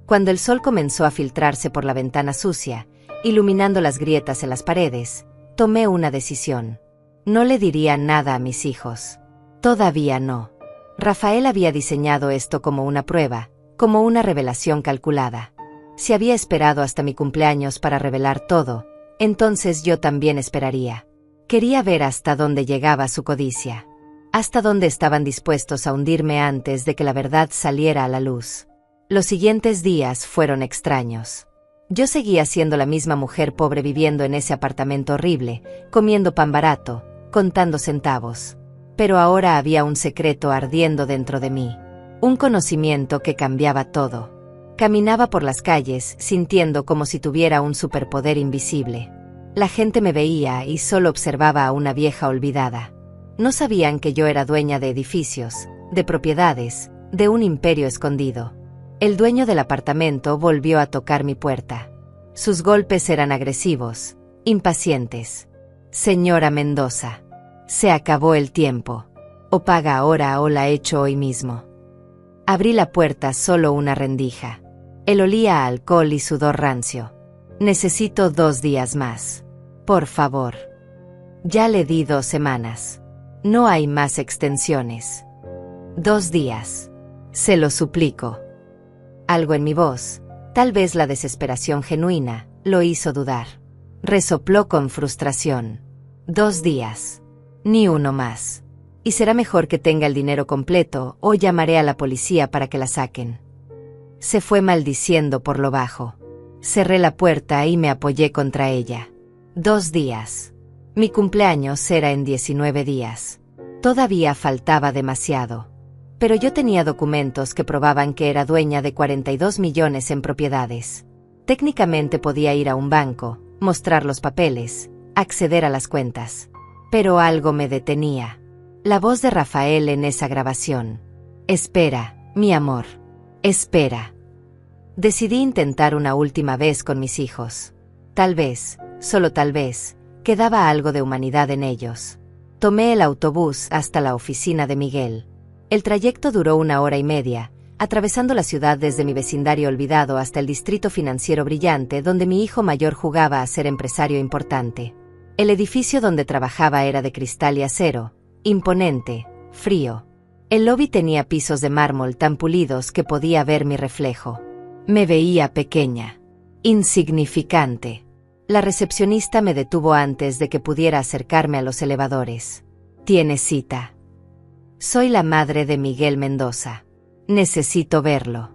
[SPEAKER 1] Cuando el sol comenzó a filtrarse por la ventana sucia, iluminando las grietas en las paredes, tomé una decisión. No le diría nada a mis hijos. Todavía no. Rafael había diseñado esto como una prueba, como una revelación calculada. Si había esperado hasta mi cumpleaños para revelar todo, entonces yo también esperaría. Quería ver hasta dónde llegaba su codicia. Hasta dónde estaban dispuestos a hundirme antes de que la verdad saliera a la luz. Los siguientes días fueron extraños. Yo seguía siendo la misma mujer pobre viviendo en ese apartamento horrible, comiendo pan barato, contando centavos. Pero ahora había un secreto ardiendo dentro de mí. Un conocimiento que cambiaba todo. Caminaba por las calles sintiendo como si tuviera un superpoder invisible. La gente me veía y solo observaba a una vieja olvidada. No sabían que yo era dueña de edificios, de propiedades, de un imperio escondido. El dueño del apartamento volvió a tocar mi puerta. Sus golpes eran agresivos, impacientes. Señora Mendoza, se acabó el tiempo. O paga ahora o la echo hoy mismo. Abrí la puerta solo una rendija. Él olía a alcohol y sudor rancio. Necesito 2 días más. Por favor. Ya le di 2 semanas. No hay más extensiones. 2 días. Se lo suplico. Algo en mi voz, tal vez la desesperación genuina, lo hizo dudar. Resopló con frustración. 2 días. Ni uno más. Y será mejor que tenga el dinero completo o llamaré a la policía para que la saquen. Se fue maldiciendo por lo bajo. Cerré la puerta y me apoyé contra ella. 2 días. Mi cumpleaños era en 19 días. Todavía faltaba demasiado. Pero yo tenía documentos que probaban que era dueña de 42 millones en propiedades. Técnicamente podía ir a un banco, mostrar los papeles, acceder a las cuentas. Pero algo me detenía. La voz de Rafael en esa grabación. Espera, mi amor. Espera. Decidí intentar una última vez con mis hijos. Tal vez, solo tal vez, quedaba algo de humanidad en ellos. Tomé el autobús hasta la oficina de Miguel. El trayecto duró 1 hora y media, atravesando la ciudad desde mi vecindario olvidado hasta el distrito financiero brillante donde mi hijo mayor jugaba a ser empresario importante. El edificio donde trabajaba era de cristal y acero, imponente, frío. El lobby tenía pisos de mármol tan pulidos que podía ver mi reflejo. Me veía pequeña, insignificante. La recepcionista me detuvo antes de que pudiera acercarme a los elevadores. ¿Tiene cita? Soy la madre de Miguel Mendoza. Necesito verlo.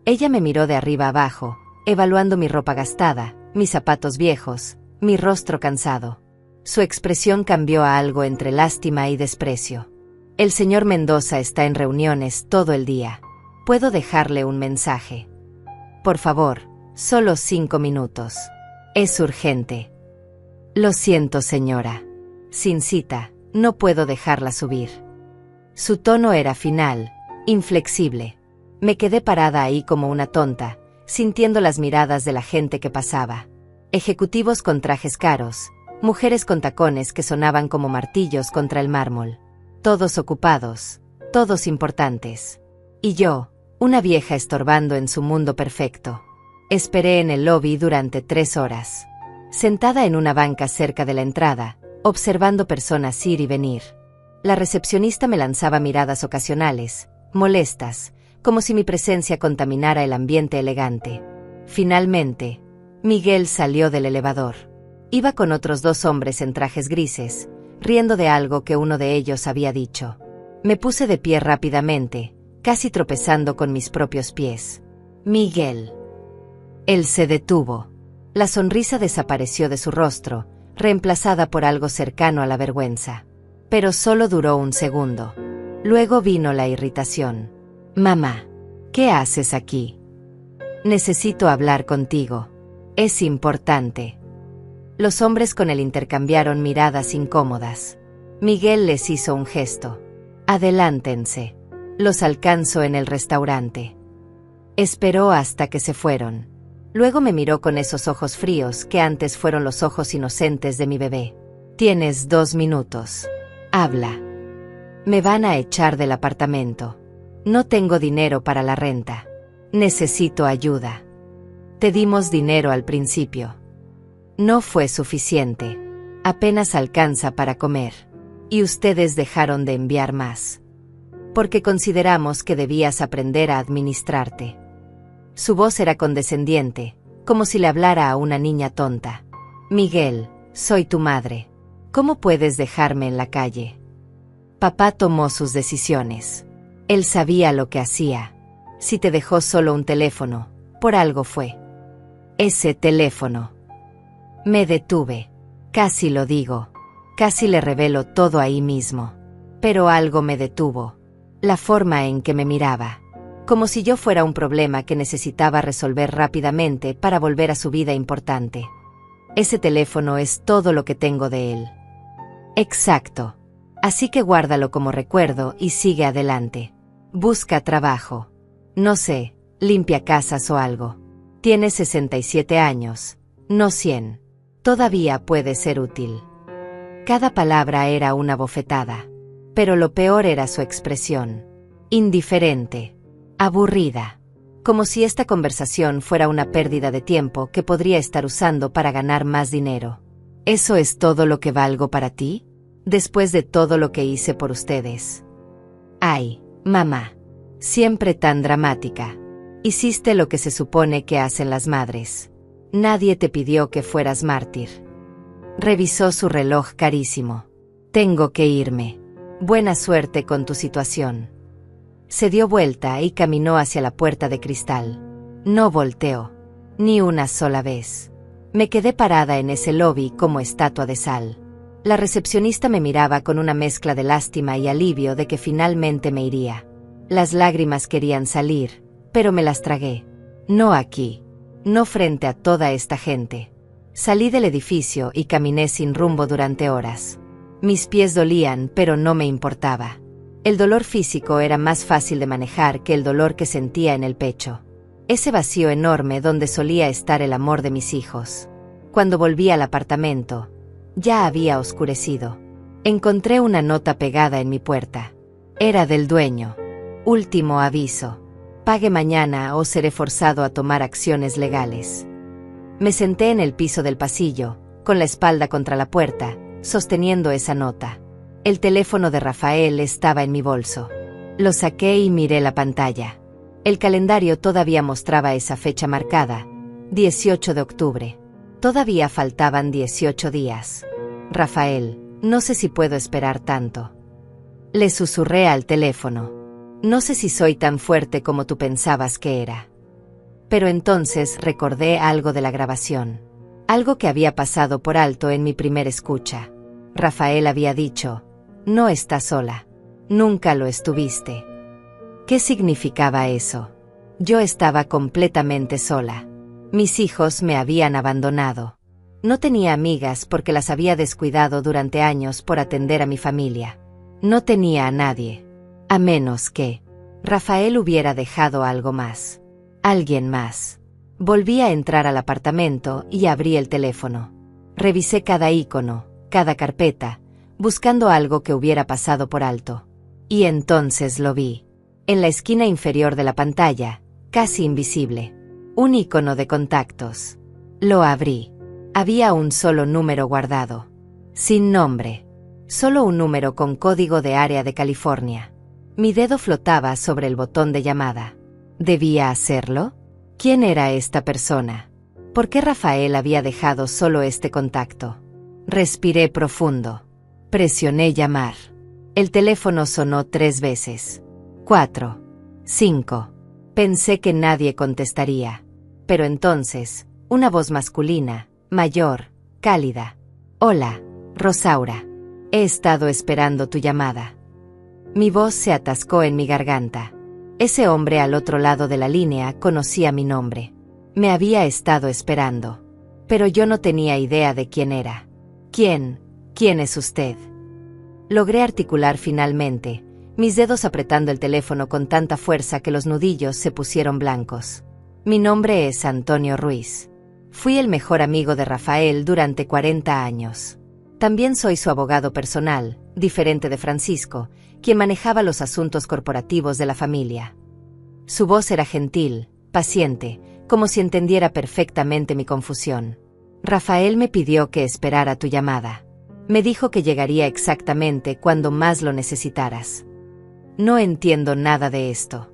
[SPEAKER 1] Ella me miró de arriba abajo, evaluando mi ropa gastada, mis zapatos viejos, mi rostro cansado. Su expresión cambió a algo entre lástima y desprecio. El señor Mendoza está en reuniones todo el día. ¿Puedo dejarle un mensaje? Por favor, solo 5 minutos. Es urgente. Lo siento, señora. Sin cita, No puedo dejarla subir. Su tono era final, inflexible. Me quedé parada ahí como una tonta, sintiendo las miradas de la gente que pasaba. Ejecutivos con trajes caros, mujeres con tacones que sonaban como martillos contra el mármol. Todos ocupados, todos importantes. Y yo, una vieja estorbando en su mundo perfecto. Esperé en el lobby durante 3 horas. Sentada en una banca cerca de la entrada, observando personas ir y venir. La recepcionista me lanzaba miradas ocasionales, molestas, como si mi presencia contaminara el ambiente elegante. Finalmente, Miguel salió del elevador. Iba con otros 2 hombres en trajes grises, riendo de algo que uno de ellos había dicho. Me puse de pie rápidamente, casi tropezando con mis propios pies. Miguel. Él se detuvo. La sonrisa desapareció de su rostro, reemplazada por algo cercano a la vergüenza. Pero solo duró un segundo. Luego vino la irritación. Mamá, ¿qué haces aquí? Necesito hablar contigo. Es importante. Los hombres con él intercambiaron miradas incómodas. Miguel les hizo un gesto. Adelántense. Los alcanzo en el restaurante. Esperó hasta que se fueron. Luego me miró con esos ojos fríos que antes fueron los ojos inocentes de mi bebé. Tienes 2 minutos. Habla. Me van a echar del apartamento. No tengo dinero para la renta. Necesito ayuda. Te dimos dinero al principio. No fue suficiente. Apenas alcanza para comer. Y ustedes dejaron de enviar más. Porque consideramos que debías aprender a administrarte. Su voz era condescendiente, como si le hablara a una niña tonta. Miguel, soy tu madre. ¿Cómo puedes dejarme en la calle? Papá tomó sus decisiones. Él sabía lo que hacía. Si te dejó solo un teléfono, por algo fue. Ese teléfono. Me detuve. Casi lo digo. Casi le revelo todo ahí mismo. Pero algo me detuvo. La forma en que me miraba. Como si yo fuera un problema que necesitaba resolver rápidamente para volver a su vida importante. Ese teléfono es todo lo que tengo de él. Exacto. Así que guárdalo como recuerdo y sigue adelante. Busca trabajo. No sé, limpia casas o algo. Tienes 67 años, no 100. Todavía puede ser útil. Cada palabra era una bofetada. Pero lo peor era su expresión. Indiferente. Aburrida. Como si esta conversación fuera una pérdida de tiempo que podría estar usando para ganar más dinero. ¿Eso es todo lo que valgo para ti? Después de todo lo que hice por ustedes. Ay, mamá. Siempre tan dramática. Hiciste lo que se supone que hacen las madres. Nadie te pidió que fueras mártir. Revisó su reloj carísimo. Tengo que irme. Buena suerte con tu situación. Se dio vuelta y caminó hacia la puerta de cristal. No volteó. Ni una sola vez. Me quedé parada en ese lobby como estatua de sal. La recepcionista me miraba con una mezcla de lástima y alivio de que finalmente me iría. Las lágrimas querían salir, pero me las tragué. No aquí. No frente a toda esta gente. Salí del edificio y caminé sin rumbo durante horas. Mis pies dolían, pero no me importaba. El dolor físico era más fácil de manejar que el dolor que sentía en el pecho. Ese vacío enorme donde solía estar el amor de mis hijos. Cuando volví al apartamento, ya había oscurecido. Encontré una nota pegada en mi puerta. Era del dueño. Último aviso. Pague mañana o seré forzado a tomar acciones legales. Me senté en el piso del pasillo, con la espalda contra la puerta, sosteniendo esa nota. El teléfono de Rafael estaba en mi bolso. Lo saqué y miré la pantalla. El calendario todavía mostraba esa fecha marcada, 18 de octubre. Todavía faltaban 18 días. Rafael, no sé si puedo esperar tanto. Le susurré al teléfono. No sé si soy tan fuerte como tú pensabas que era. Pero entonces recordé algo de la grabación. Algo que había pasado por alto en mi primera escucha. Rafael había dicho, no estás sola. Nunca lo estuviste. ¿Qué significaba eso? Yo estaba completamente sola. Mis hijos me habían abandonado. No tenía amigas porque las había descuidado durante años por atender a mi familia. No tenía a nadie. A menos que Rafael hubiera dejado algo más. Alguien más. Volví a entrar al apartamento y abrí el teléfono. Revisé cada icono, cada carpeta, buscando algo que hubiera pasado por alto. Y entonces lo vi. En la esquina inferior de la pantalla, casi invisible. Un icono de contactos. Lo abrí. Había un solo número guardado. Sin nombre. Solo un número con código de área de California. Mi dedo flotaba sobre el botón de llamada. ¿Debía hacerlo? ¿Quién era esta persona? ¿Por qué Rafael había dejado solo este contacto? Respiré profundo. Presioné llamar. El teléfono sonó 3 veces. 4. 5. Pensé que nadie contestaría. Pero entonces, una voz masculina, mayor, cálida. Hola, Rosaura. He estado esperando tu llamada. Mi voz se atascó en mi garganta. Ese hombre al otro lado de la línea conocía mi nombre. Me había estado esperando. Pero yo no tenía idea de quién era. ¿Quién es usted? Logré articular finalmente, mis dedos apretando el teléfono con tanta fuerza que los nudillos se pusieron blancos. Mi nombre es Antonio Ruiz. Fui el mejor amigo de Rafael durante 40 años. También soy su abogado personal, diferente de Francisco, quien manejaba los asuntos corporativos de la familia. Su voz era gentil, paciente, como si entendiera perfectamente mi confusión. Rafael me pidió que esperara tu llamada. Me dijo que llegaría exactamente cuando más lo necesitaras. No entiendo nada de esto.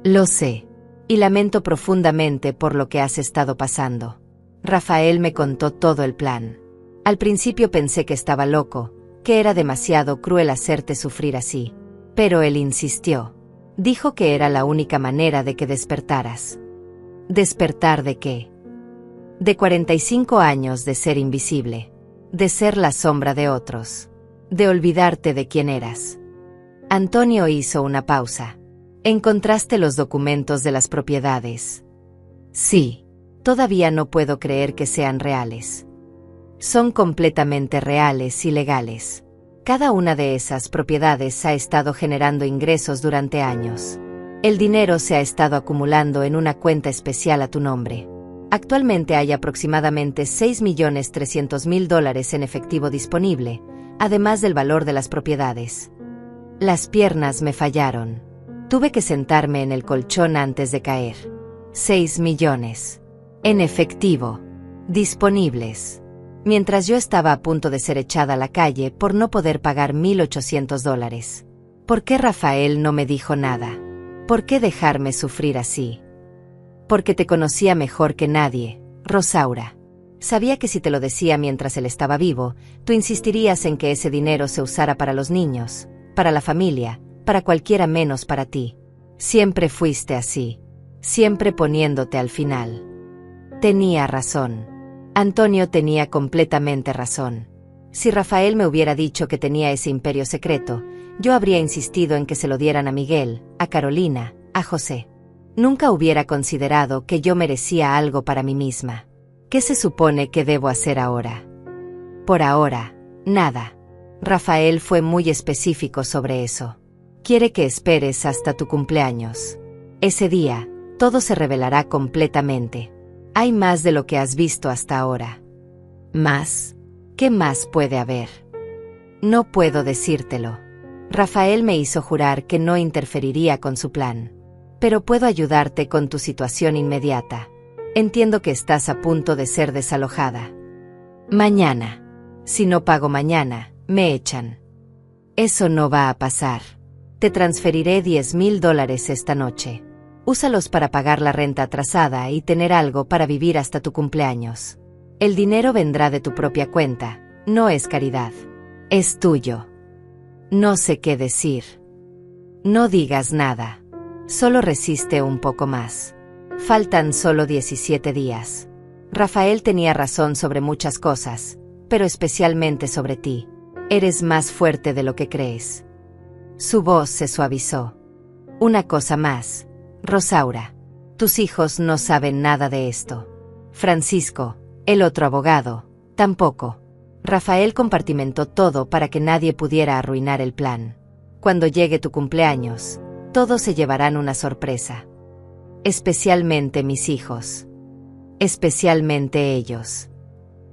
[SPEAKER 1] Lo sé. Y lamento profundamente por lo que has estado pasando. Rafael me contó todo el plan. Al principio pensé que estaba loco, que era demasiado cruel hacerte sufrir así. Pero él insistió. Dijo que era la única manera de que despertaras. ¿Despertar de qué? De 45 años de ser invisible. De ser la sombra de otros. De olvidarte de quién eras. Antonio hizo una pausa. ¿Encontraste los documentos de las propiedades? Sí. Todavía no puedo creer que sean reales. Son completamente reales y legales. Cada una de esas propiedades ha estado generando ingresos durante años. El dinero se ha estado acumulando en una cuenta especial a tu nombre. Actualmente hay aproximadamente $6.300.000 en efectivo disponible, además del valor de las propiedades. Las piernas me fallaron. Tuve que sentarme en el colchón antes de caer. 6 millones. En efectivo. Disponibles. Mientras yo estaba a punto de ser echada a la calle por no poder pagar $1,800. ¿Por qué Rafael no me dijo nada? ¿Por qué dejarme sufrir así? Porque te conocía mejor que nadie, Rosaura. Sabía que si te lo decía mientras él estaba vivo, tú insistirías en que ese dinero se usara para los niños, para la familia, para cualquiera menos para ti. Siempre fuiste así. Siempre poniéndote al final. Tenía razón. Antonio tenía completamente razón. Si Rafael me hubiera dicho que tenía ese imperio secreto, yo habría insistido en que se lo dieran a Miguel, a Carolina, a José. Nunca hubiera considerado que yo merecía algo para mí misma. ¿Qué se supone que debo hacer ahora? Por ahora, nada. Rafael fue muy específico sobre eso. Quiere que esperes hasta tu cumpleaños. Ese día, todo se revelará completamente. Hay más de lo que has visto hasta ahora. ¿Más? ¿Qué más puede haber? No puedo decírtelo. Rafael me hizo jurar que no interferiría con su plan. Pero puedo ayudarte con tu situación inmediata. Entiendo que estás a punto de ser desalojada. Mañana. Si no pago mañana, me echan. Eso no va a pasar. Te transferiré $10,000 esta noche. Úsalos para pagar la renta atrasada y tener algo para vivir hasta tu cumpleaños. El dinero vendrá de tu propia cuenta, no es caridad. Es tuyo. No sé qué decir. No digas nada. Solo resiste un poco más. Faltan solo 17 días. Rafael tenía razón sobre muchas cosas, pero especialmente sobre ti. Eres más fuerte de lo que crees. Su voz se suavizó. Una cosa más, Rosaura. Tus hijos no saben nada de esto. Francisco, el otro abogado, Tampoco. Rafael compartimentó todo para que nadie pudiera arruinar el plan. Cuando llegue tu cumpleaños, todos se llevarán una sorpresa. Especialmente mis hijos. Especialmente ellos.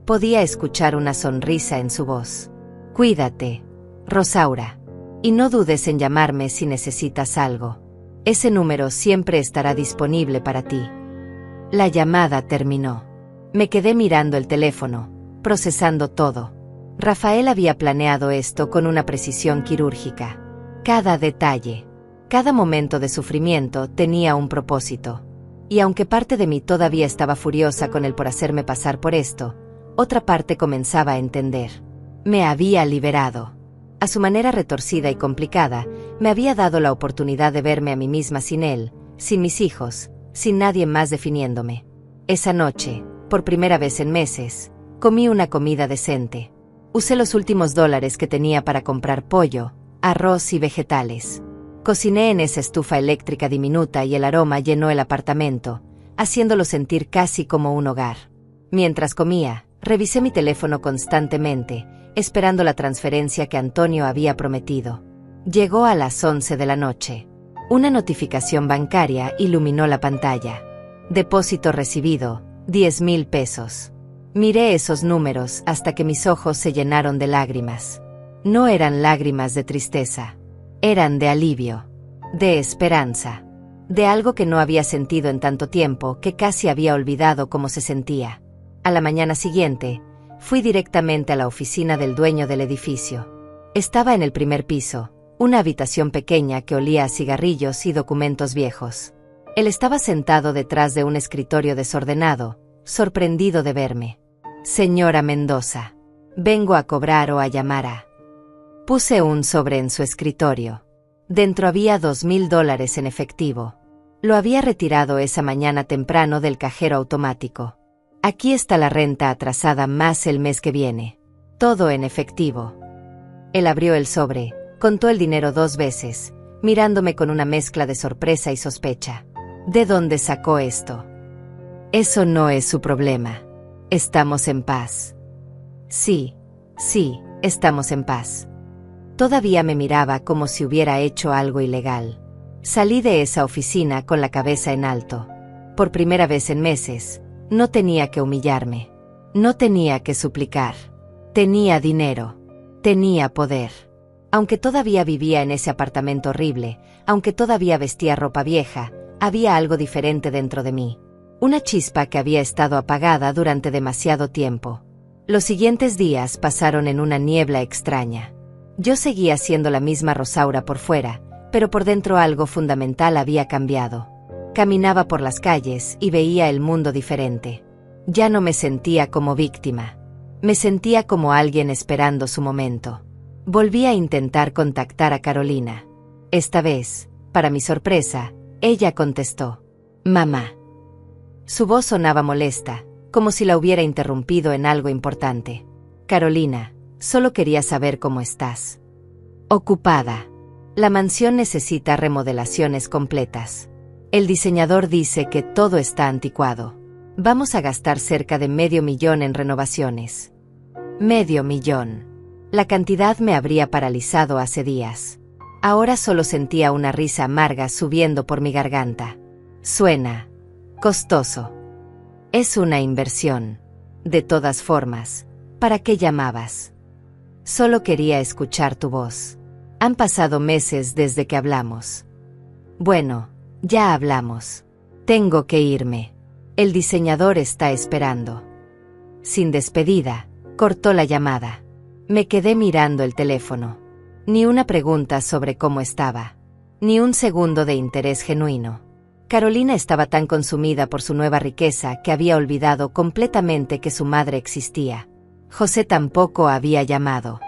[SPEAKER 1] Podía escuchar una sonrisa en su voz. Cuídate, Rosaura. Y no dudes en llamarme si necesitas algo. Ese número siempre estará disponible para ti. La llamada terminó. Me quedé mirando el teléfono, procesando todo. Rafael había planeado esto con una precisión quirúrgica. Cada detalle, cada momento de sufrimiento tenía un propósito. Y aunque parte de mí todavía estaba furiosa con él por hacerme pasar por esto, otra parte comenzaba a entender. Me había liberado. A su manera retorcida y complicada, me había dado la oportunidad de verme a mí misma sin él, sin mis hijos, sin nadie más definiéndome. Esa noche, por primera vez en meses, comí una comida decente. Usé los últimos dólares que tenía para comprar pollo, arroz y vegetales. Cociné en esa estufa eléctrica diminuta y el aroma llenó el apartamento, haciéndolo sentir casi como un hogar. Mientras comía, revisé mi teléfono constantemente, esperando la transferencia que Antonio había prometido. Llegó a las 11 de la noche. Una notificación bancaria iluminó la pantalla. Depósito recibido, 10,000 pesos. Miré esos números hasta que mis ojos se llenaron de lágrimas. No eran lágrimas de tristeza. Eran de alivio, de esperanza, de algo que no había sentido en tanto tiempo que casi había olvidado cómo se sentía. A la mañana siguiente, fui directamente a la oficina del dueño del edificio. Estaba en el primer piso, una habitación pequeña que olía a cigarrillos y documentos viejos. Él estaba sentado detrás de un escritorio desordenado, sorprendido de verme. Señora Mendoza, vengo a cobrar o a llamar a... Puse un sobre en su escritorio. Dentro había $2,000 en efectivo. Lo había retirado esa mañana temprano del cajero automático. Aquí está la renta atrasada más el mes que viene. Todo en efectivo. Él abrió el sobre, contó el dinero 2 veces, mirándome con una mezcla de sorpresa y sospecha. ¿De dónde sacó esto? Eso no es su problema. Estamos en paz. Sí, estamos en paz. Todavía me miraba como si hubiera hecho algo ilegal. Salí de esa oficina con la cabeza en alto. Por primera vez en meses, no tenía que humillarme. No tenía que suplicar. Tenía dinero. Tenía poder. Aunque todavía vivía en ese apartamento horrible, aunque todavía vestía ropa vieja, había algo diferente dentro de mí. Una chispa que había estado apagada durante demasiado tiempo. Los siguientes días pasaron en una niebla extraña. Yo seguía siendo la misma Rosaura por fuera, pero por dentro algo fundamental había cambiado. Caminaba por las calles y veía el mundo diferente. Ya no me sentía como víctima. Me sentía como alguien esperando su momento. Volví a intentar contactar a Carolina. Esta vez, para mi sorpresa, ella contestó. Mamá. Su voz sonaba molesta, como si la hubiera interrumpido en algo importante. Carolina, solo quería saber cómo estás. Ocupada. La mansión necesita remodelaciones completas. El diseñador dice que todo está anticuado. Vamos a gastar cerca de $500,000 en renovaciones. $500,000. La cantidad me habría paralizado hace días. Ahora solo sentía una risa amarga subiendo por mi garganta. Suena costoso. Es una inversión. De todas formas, ¿para qué llamabas? Solo quería escuchar tu voz. Han pasado meses desde que hablamos. Bueno, ya hablamos. Tengo que irme. El diseñador está esperando. Sin despedida, cortó la llamada. Me quedé mirando el teléfono. Ni una pregunta sobre cómo estaba. Ni un segundo de interés genuino. Carolina estaba tan consumida por su nueva riqueza que había olvidado completamente que su madre existía. José tampoco había llamado.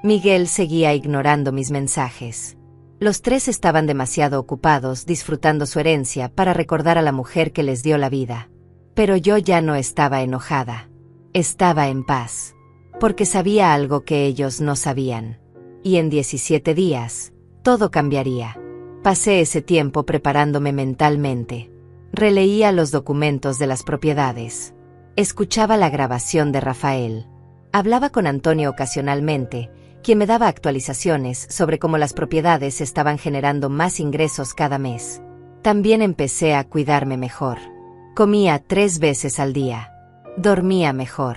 [SPEAKER 1] Miguel seguía ignorando mis mensajes. Los tres estaban demasiado ocupados disfrutando su herencia para recordar a la mujer que les dio la vida. Pero yo ya no estaba enojada. Estaba en paz. Porque sabía algo que ellos no sabían. Y en 17 días, todo cambiaría. Pasé ese tiempo preparándome mentalmente. Releía los documentos de las propiedades. Escuchaba la grabación de Rafael. Hablaba con Antonio ocasionalmente, quien me daba actualizaciones sobre cómo las propiedades estaban generando más ingresos cada mes. También empecé a cuidarme mejor. Comía 3 veces al día. Dormía mejor.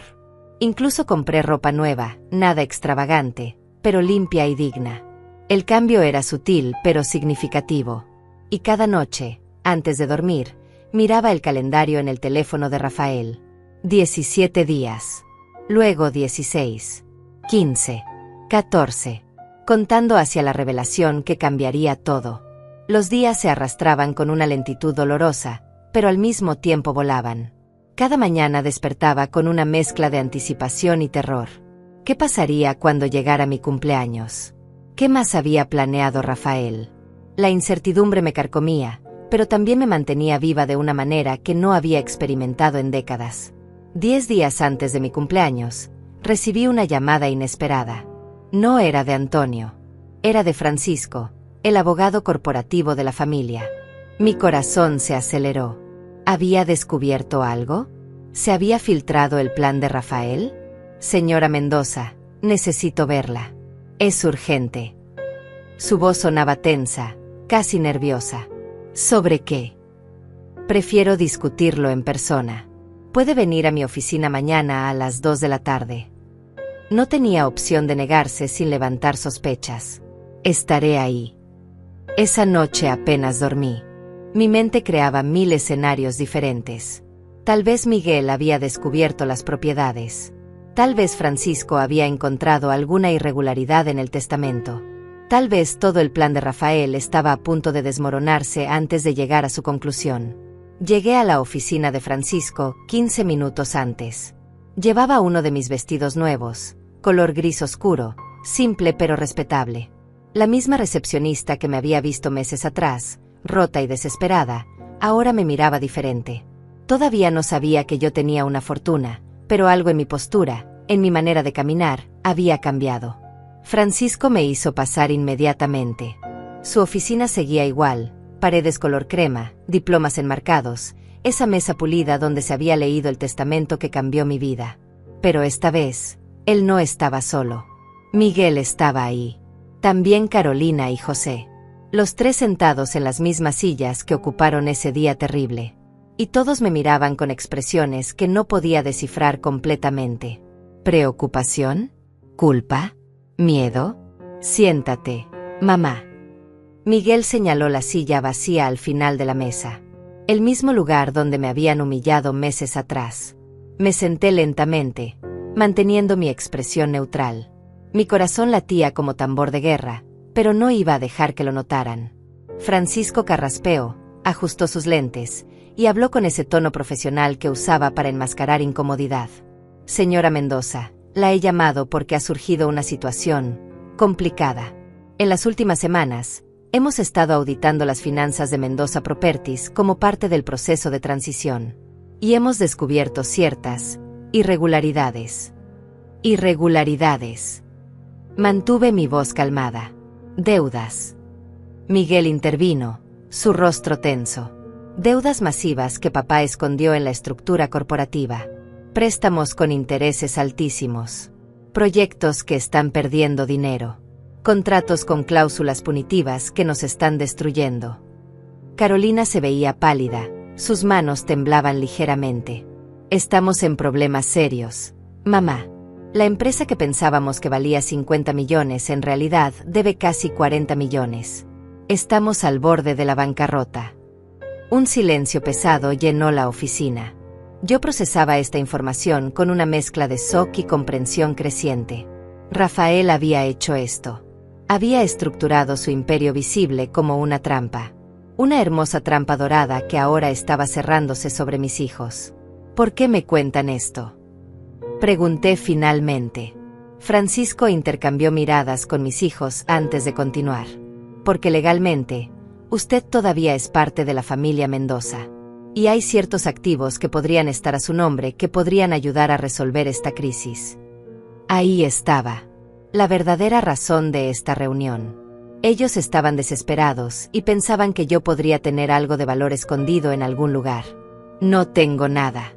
[SPEAKER 1] Incluso compré ropa nueva, nada extravagante, pero limpia y digna. El cambio era sutil, pero significativo. Y cada noche, antes de dormir, miraba el calendario en el teléfono de Rafael. 17 días. Luego 16. 15. 14. Contando hacia la revelación que cambiaría todo. Los días se arrastraban con una lentitud dolorosa, pero al mismo tiempo volaban. Cada mañana despertaba con una mezcla de anticipación y terror. ¿Qué pasaría cuando llegara mi cumpleaños? ¿Qué más había planeado Rafael? La incertidumbre me carcomía, pero también me mantenía viva de una manera que no había experimentado en décadas. 10 días antes de mi cumpleaños, recibí una llamada inesperada. No era de Antonio. Era de Francisco, el abogado corporativo de la familia. Mi corazón se aceleró. ¿Había descubierto algo? ¿Se había filtrado el plan de Rafael? Señora Mendoza, necesito verla. Es urgente. Su voz sonaba tensa, casi nerviosa. ¿Sobre qué? Prefiero discutirlo en persona. Puede venir a mi oficina mañana a las 2 de la tarde. No tenía opción de negarse sin levantar sospechas. Estaré ahí. Esa noche apenas dormí. Mi mente creaba 1000 escenarios diferentes. Tal vez Miguel había descubierto las propiedades. Tal vez Francisco había encontrado alguna irregularidad en el testamento. Tal vez todo el plan de Rafael estaba a punto de desmoronarse antes de llegar a su conclusión. Llegué a la oficina de Francisco 15 minutos antes. Llevaba uno de mis vestidos nuevos, color gris oscuro, simple pero respetable. La misma recepcionista que me había visto meses atrás, rota y desesperada, ahora me miraba diferente. Todavía no sabía que yo tenía una fortuna, pero algo en mi postura, en mi manera de caminar, había cambiado. Francisco me hizo pasar inmediatamente. Su oficina seguía igual, paredes color crema, diplomas enmarcados, esa mesa pulida donde se había leído el testamento que cambió mi vida. Pero esta vez, él no estaba solo. Miguel estaba ahí. También Carolina y José. Los 3 sentados en las mismas sillas que ocuparon ese día terrible. Y todos me miraban con expresiones que no podía descifrar completamente. ¿Preocupación? ¿Culpa? ¿Miedo? Siéntate, mamá. Miguel señaló la silla vacía al final de la mesa. El mismo lugar donde me habían humillado meses atrás. Me senté lentamente, manteniendo mi expresión neutral. Mi corazón latía como tambor de guerra, pero no iba a dejar que lo notaran. Francisco carraspeó, ajustó sus lentes, y habló con ese tono profesional que usaba para enmascarar incomodidad. Señora Mendoza, la he llamado porque ha surgido una situación complicada. En las últimas semanas, hemos estado auditando las finanzas de Mendoza Properties como parte del proceso de transición. Y hemos descubierto ciertas irregularidades. Mantuve mi voz calmada. Deudas. Miguel intervino, su rostro tenso. Deudas masivas que papá escondió en la estructura corporativa. Préstamos con intereses altísimos. Proyectos que están perdiendo dinero. Contratos con cláusulas punitivas que nos están destruyendo. Carolina se veía pálida, sus manos temblaban ligeramente. Estamos en problemas serios, mamá. La empresa que pensábamos que valía 50 millones en realidad debe casi 40 millones. Estamos al borde de la bancarrota. Un silencio pesado llenó la oficina. Yo procesaba esta información con una mezcla de shock y comprensión creciente. Rafael había hecho esto. Había estructurado su imperio visible como una trampa. Una hermosa trampa dorada que ahora estaba cerrándose sobre mis hijos. ¿Por qué me cuentan esto? Pregunté finalmente. Francisco intercambió miradas con mis hijos antes de continuar. Porque legalmente, usted todavía es parte de la familia Mendoza. Y hay ciertos activos que podrían estar a su nombre que podrían ayudar a resolver esta crisis. Ahí estaba. La verdadera razón de esta reunión. Ellos estaban desesperados y pensaban que yo podría tener algo de valor escondido en algún lugar. No tengo nada.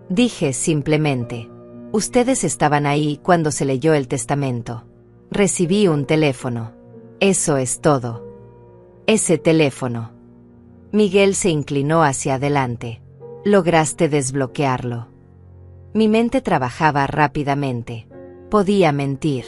[SPEAKER 1] Dije simplemente. Ustedes estaban ahí cuando se leyó el testamento. Recibí un teléfono. Eso es todo. Ese teléfono. Miguel se inclinó hacia adelante. Lograste desbloquearlo. Mi mente trabajaba rápidamente. Podía mentir.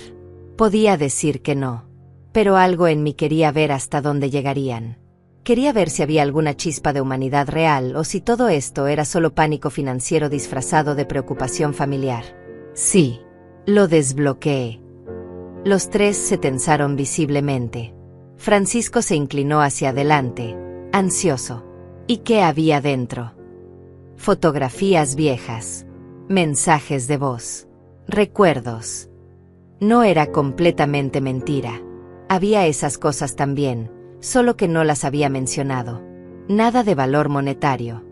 [SPEAKER 1] Podía decir que no. Pero algo en mí quería ver hasta dónde llegarían. Quería ver si había alguna chispa de humanidad real o si todo esto era solo pánico financiero disfrazado de preocupación familiar. Sí, lo desbloqueé. Los tres se tensaron visiblemente. Francisco se inclinó hacia adelante, ansioso. ¿Y qué había dentro? Fotografías viejas. Mensajes de voz. Recuerdos. No era completamente mentira. Había esas cosas también, solo que no las había mencionado. Nada de valor monetario.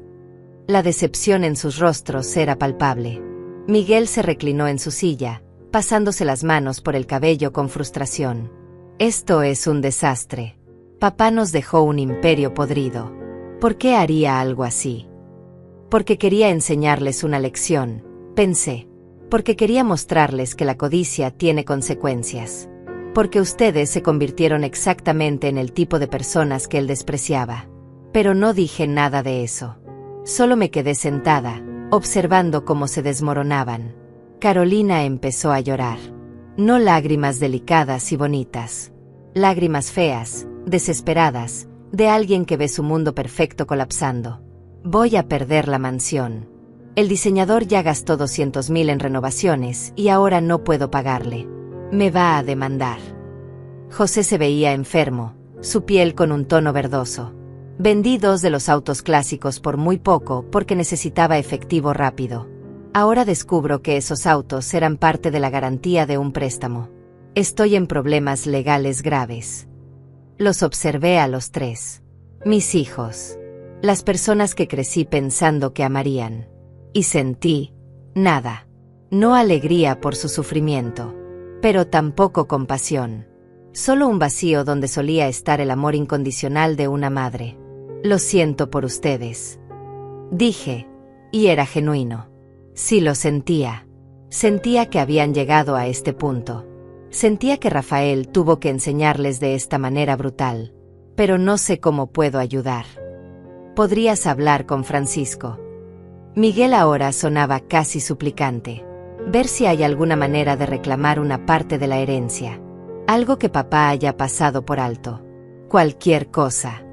[SPEAKER 1] La decepción en sus rostros era palpable. Miguel se reclinó en su silla, pasándose las manos por el cabello con frustración. Esto es un desastre. Papá nos dejó un imperio podrido. ¿Por qué haría algo así? Porque quería enseñarles una lección, pensé. Porque quería mostrarles que la codicia tiene consecuencias. Porque ustedes se convirtieron exactamente en el tipo de personas que él despreciaba. Pero no dije nada de eso. Solo me quedé sentada, observando cómo se desmoronaban. Carolina empezó a llorar. No lágrimas delicadas y bonitas. Lágrimas feas, desesperadas, de alguien que ve su mundo perfecto colapsando. Voy a perder la mansión. El diseñador ya gastó 200,000 en renovaciones y ahora no puedo pagarle. Me va a demandar. José se veía enfermo, su piel con un tono verdoso. Vendí 2 de los autos clásicos por muy poco porque necesitaba efectivo rápido. Ahora descubro que esos autos eran parte de la garantía de un préstamo. Estoy en problemas legales graves. Los observé a los 3. Mis hijos. Las personas que crecí pensando que amarían. Y sentí, nada. No alegría por su sufrimiento. Pero tampoco compasión. Solo un vacío donde solía estar el amor incondicional de una madre. Lo siento por ustedes. Dije, y era genuino. Sí lo sentía. Sentía que habían llegado a este punto. Sentía que Rafael tuvo que enseñarles de esta manera brutal. Pero no sé cómo puedo ayudar. Podrías hablar con Francisco. Miguel ahora sonaba casi suplicante. Ver si hay alguna manera de reclamar una parte de la herencia. Algo que papá haya pasado por alto. Cualquier cosa.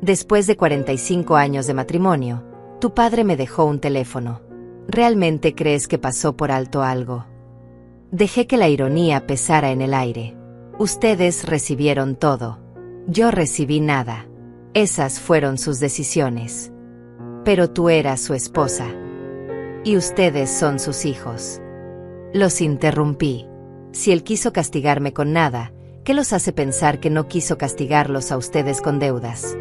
[SPEAKER 1] Después de 45 años de matrimonio, tu padre me dejó un teléfono. ¿Realmente crees que pasó por alto algo? Dejé que la ironía pesara en el aire. Ustedes recibieron todo. Yo recibí nada. Esas fueron sus decisiones. Pero tú eras su esposa. Y ustedes son sus hijos. Los interrumpí. Si él quiso castigarme con nada, ¿qué los hace pensar que no quiso castigarlos a ustedes con deudas?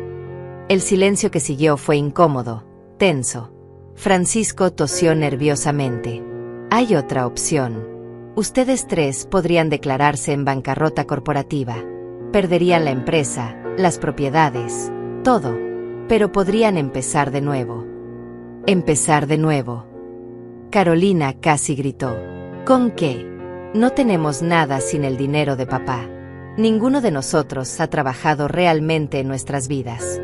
[SPEAKER 1] El silencio que siguió fue incómodo, tenso. Francisco tosió nerviosamente. Hay otra opción. Ustedes 3 podrían declararse en bancarrota corporativa. Perderían la empresa, las propiedades, todo. Pero podrían empezar de nuevo. Empezar de nuevo. Carolina casi gritó. ¿Con qué? No tenemos nada sin el dinero de papá. Ninguno de nosotros ha trabajado realmente en nuestras vidas.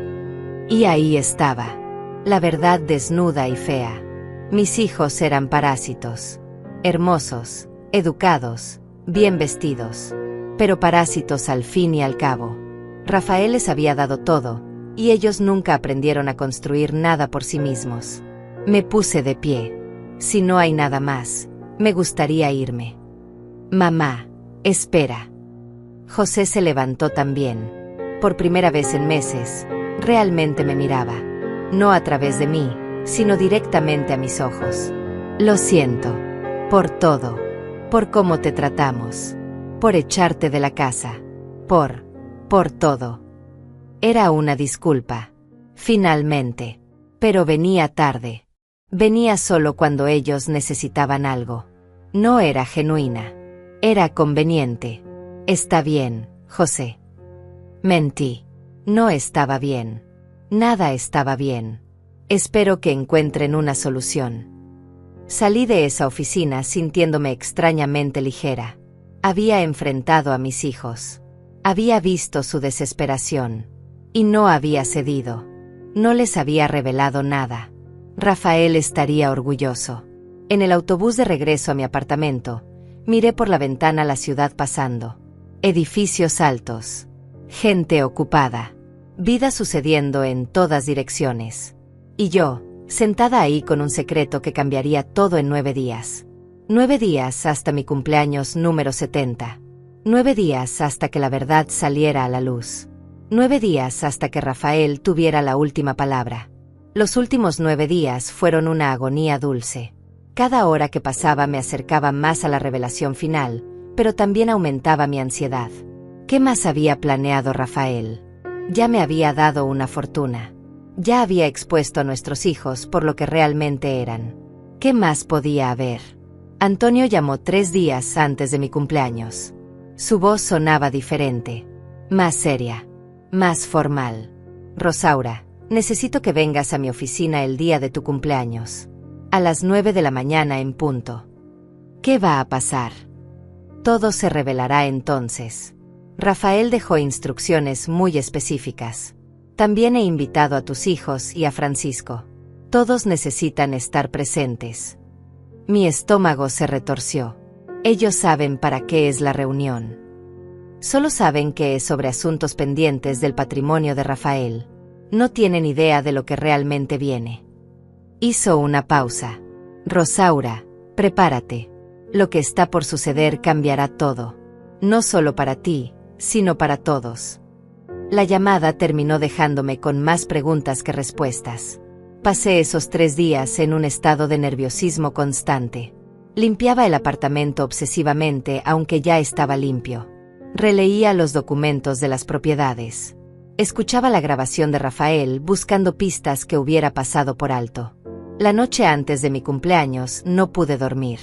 [SPEAKER 1] Y ahí estaba. La verdad desnuda y fea. Mis hijos eran parásitos. Hermosos, educados, bien vestidos. Pero parásitos al fin y al cabo. Rafael les había dado todo, y ellos nunca aprendieron a construir nada por sí mismos. Me puse de pie. Si no hay nada más, me gustaría irme. Mamá, espera. José se levantó también. Por primera vez en meses, realmente me miraba. No a través de mí, sino directamente a mis ojos. Lo siento. Por todo. Por cómo te tratamos. Por echarte de la casa. Por todo. Era una disculpa. Finalmente. Pero venía tarde. Venía solo cuando ellos necesitaban algo. No era genuina. Era conveniente. Está bien, José. Mentí. No estaba bien. Nada estaba bien. Espero que encuentren una solución. Salí de esa oficina sintiéndome extrañamente ligera. Había enfrentado a mis hijos. Había visto su desesperación. Y no había cedido. No les había revelado nada. Rafael estaría orgulloso. En el autobús de regreso a mi apartamento, miré por la ventana la ciudad pasando. Edificios altos. Gente ocupada. Vida sucediendo en todas direcciones. Y yo, sentada ahí con un secreto que cambiaría todo en 9 días. 9 días hasta mi cumpleaños número 70. 9 días hasta que la verdad saliera a la luz. 9 días hasta que Rafael tuviera la última palabra. Los últimos 9 días fueron una agonía dulce. Cada hora que pasaba me acercaba más a la revelación final, pero también aumentaba mi ansiedad. ¿Qué más había planeado Rafael? Ya me había dado una fortuna. Ya había expuesto a nuestros hijos por lo que realmente eran. ¿Qué más podía haber? Antonio llamó 3 días antes de mi cumpleaños. Su voz sonaba diferente. Más seria. Más formal. Rosaura, necesito que vengas a mi oficina el día de tu cumpleaños. A las 9 de la mañana en punto. ¿Qué va a pasar? Todo se revelará entonces. Rafael dejó instrucciones muy específicas. También he invitado a tus hijos y a Francisco. Todos necesitan estar presentes. Mi estómago se retorció. Ellos saben para qué es la reunión. Solo saben que es sobre asuntos pendientes del patrimonio de Rafael. No tienen idea de lo que realmente viene. Hizo una pausa. Rosaura, prepárate. Lo que está por suceder cambiará todo. No solo para ti, sino para todos. La llamada terminó dejándome con más preguntas que respuestas. Pasé esos 3 días en un estado de nerviosismo constante. Limpiaba el apartamento obsesivamente aunque ya estaba limpio. Releía los documentos de las propiedades. Escuchaba la grabación de Rafael buscando pistas que hubiera pasado por alto. La noche antes de mi cumpleaños no pude dormir.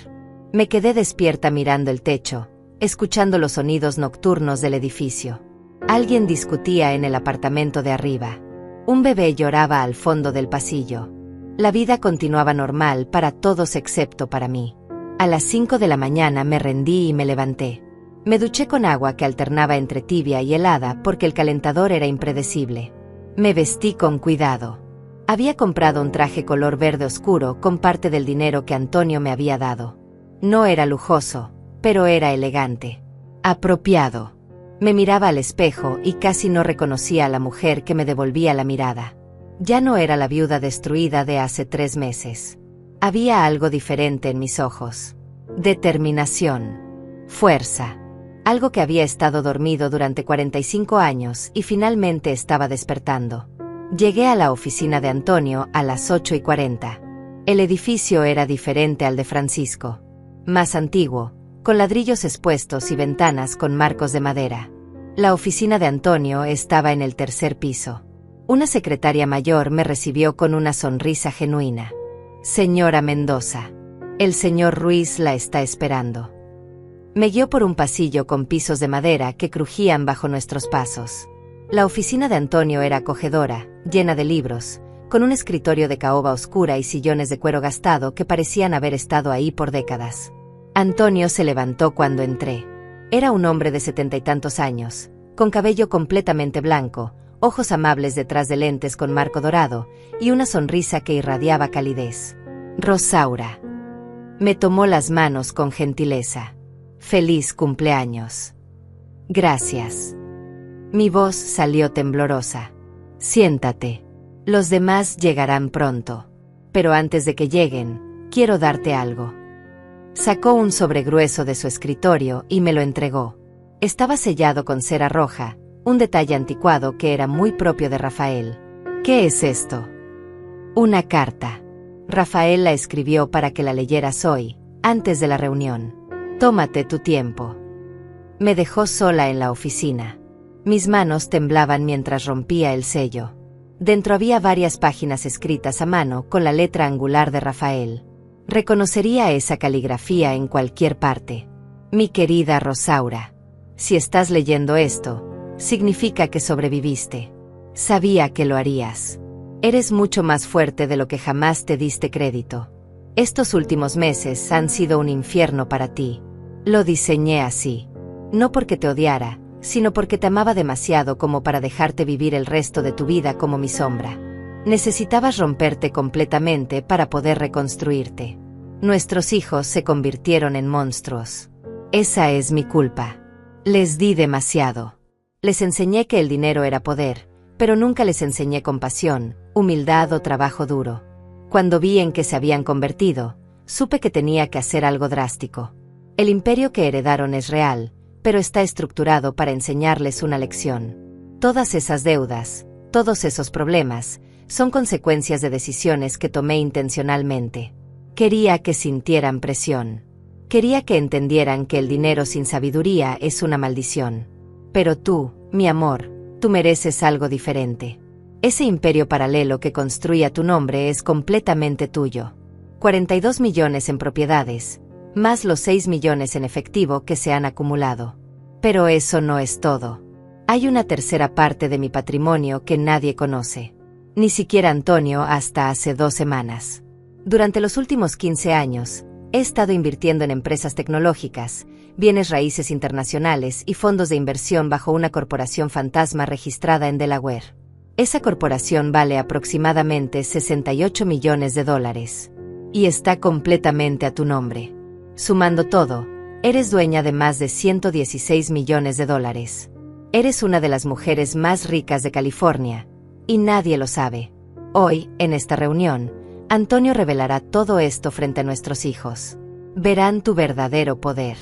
[SPEAKER 1] Me quedé despierta mirando el techo, escuchando los sonidos nocturnos del edificio. Alguien discutía en el apartamento de arriba. Un bebé lloraba al fondo del pasillo. La vida continuaba normal para todos excepto para mí. A las 5 de la mañana me rendí y me levanté. Me duché con agua que alternaba entre tibia y helada porque el calentador era impredecible. Me vestí con cuidado. Había comprado un traje color verde oscuro con parte del dinero que Antonio me había dado. No era lujoso, pero era elegante. Apropiado. Me miraba al espejo y casi no reconocía a la mujer que me devolvía la mirada. Ya no era la viuda destruida de hace 3 meses. Había algo diferente en mis ojos. Determinación. Fuerza. Algo que había estado dormido durante 45 años y finalmente estaba despertando. Llegué a la oficina de Antonio a las 8:40. El edificio era diferente al de Francisco. Más antiguo, con ladrillos expuestos y ventanas con marcos de madera. La oficina de Antonio estaba en el 3er piso. Una secretaria mayor me recibió con una sonrisa genuina. Señora Mendoza, el señor Ruiz la está esperando. Me guió por un pasillo con pisos de madera que crujían bajo nuestros pasos. La oficina de Antonio era acogedora, llena de libros, con un escritorio de caoba oscura y sillones de cuero gastado que parecían haber estado ahí por décadas. Antonio se levantó cuando entré. Era un hombre de 70 y tantos años, con cabello completamente blanco, ojos amables detrás de lentes con marco dorado, y una sonrisa que irradiaba calidez. Rosaura. Me tomó las manos con gentileza. Feliz cumpleaños. Gracias. Mi voz salió temblorosa. Siéntate. Los demás llegarán pronto. Pero antes de que lleguen, quiero darte algo. Sacó un sobre grueso de su escritorio y me lo entregó. Estaba sellado con cera roja, un detalle anticuado que era muy propio de Rafael. ¿Qué es esto? Una carta. Rafael la escribió para que la leyeras hoy, antes de la reunión. Tómate tu tiempo. Me dejó sola en la oficina. Mis manos temblaban mientras rompía el sello. Dentro había varias páginas escritas a mano con la letra angular de Rafael. Reconocería esa caligrafía en cualquier parte. Mi querida Rosaura, si estás leyendo esto, significa que sobreviviste. Sabía que lo harías. Eres mucho más fuerte de lo que jamás te diste crédito. Estos últimos meses han sido un infierno para ti. Lo diseñé así. No porque te odiara, sino porque te amaba demasiado como para dejarte vivir el resto de tu vida como mi sombra. Necesitabas romperte completamente para poder reconstruirte. Nuestros hijos se convirtieron en monstruos. Esa es mi culpa. Les di demasiado. Les enseñé que el dinero era poder, pero nunca les enseñé compasión, humildad o trabajo duro. Cuando vi en qué se habían convertido, supe que tenía que hacer algo drástico. El imperio que heredaron es real, pero está estructurado para enseñarles una lección. Todas esas deudas, todos esos problemas, son consecuencias de decisiones que tomé intencionalmente. Quería que sintieran presión. Quería que entendieran que el dinero sin sabiduría es una maldición. Pero tú, mi amor, tú mereces algo diferente. Ese imperio paralelo que construye a tu nombre es completamente tuyo. 42 millones en propiedades, más los 6 millones en efectivo que se han acumulado. Pero eso no es todo. Hay una tercera parte de mi patrimonio que nadie conoce. Ni siquiera Antonio hasta hace 2 semanas. Durante los últimos 15 años, he estado invirtiendo en empresas tecnológicas, bienes raíces internacionales y fondos de inversión bajo una corporación fantasma registrada en Delaware. Esa corporación vale aproximadamente 68 millones de dólares. Y está completamente a tu nombre. Sumando todo, eres dueña de más de 116 millones de dólares. Eres una de las mujeres más ricas de California, y nadie lo sabe. Hoy, en esta reunión, Antonio revelará todo esto frente a nuestros hijos. Verán tu verdadero poder.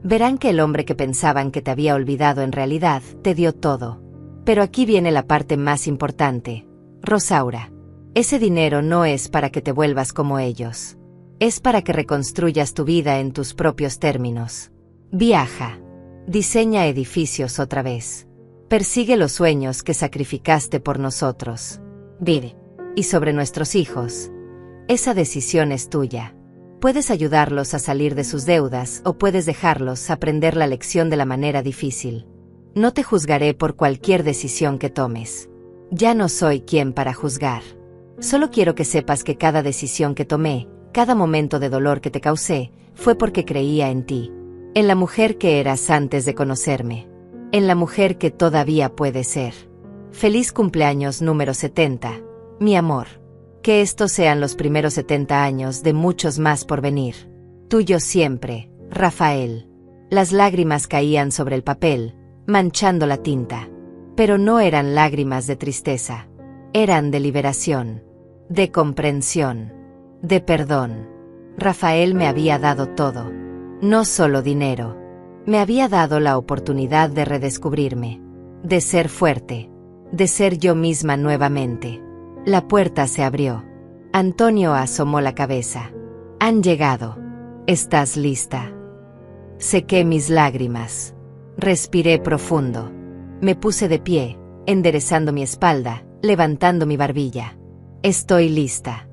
[SPEAKER 1] Verán que el hombre que pensaban que te había olvidado en realidad te dio todo. Pero aquí viene la parte más importante. Rosaura, ese dinero no es para que te vuelvas como ellos. Es para que reconstruyas tu vida en tus propios términos. Viaja. Diseña edificios otra vez. Persigue los sueños que sacrificaste por nosotros. Vive. Y sobre nuestros hijos. Esa decisión es tuya. Puedes ayudarlos a salir de sus deudas o puedes dejarlos aprender la lección de la manera difícil. No te juzgaré por cualquier decisión que tomes. Ya no soy quien para juzgar. Solo quiero que sepas que cada decisión que tomé, cada momento de dolor que te causé, fue porque creía en ti. En la mujer que eras antes de conocerme. En la mujer que todavía puede ser. Feliz cumpleaños número 70, mi amor. Que estos sean los primeros 70 años de muchos más por venir. Tuyo siempre, Rafael. Las lágrimas caían sobre el papel, manchando la tinta. Pero no eran lágrimas de tristeza. Eran de liberación, de comprensión, de perdón. Rafael me había dado todo. No solo dinero. Me había dado la oportunidad de redescubrirme, de ser fuerte, de ser yo misma nuevamente. La puerta se abrió. Antonio asomó la cabeza. Han llegado. ¿Estás lista? Sequé mis lágrimas. Respiré profundo. Me puse de pie, enderezando mi espalda, levantando mi barbilla. Estoy lista.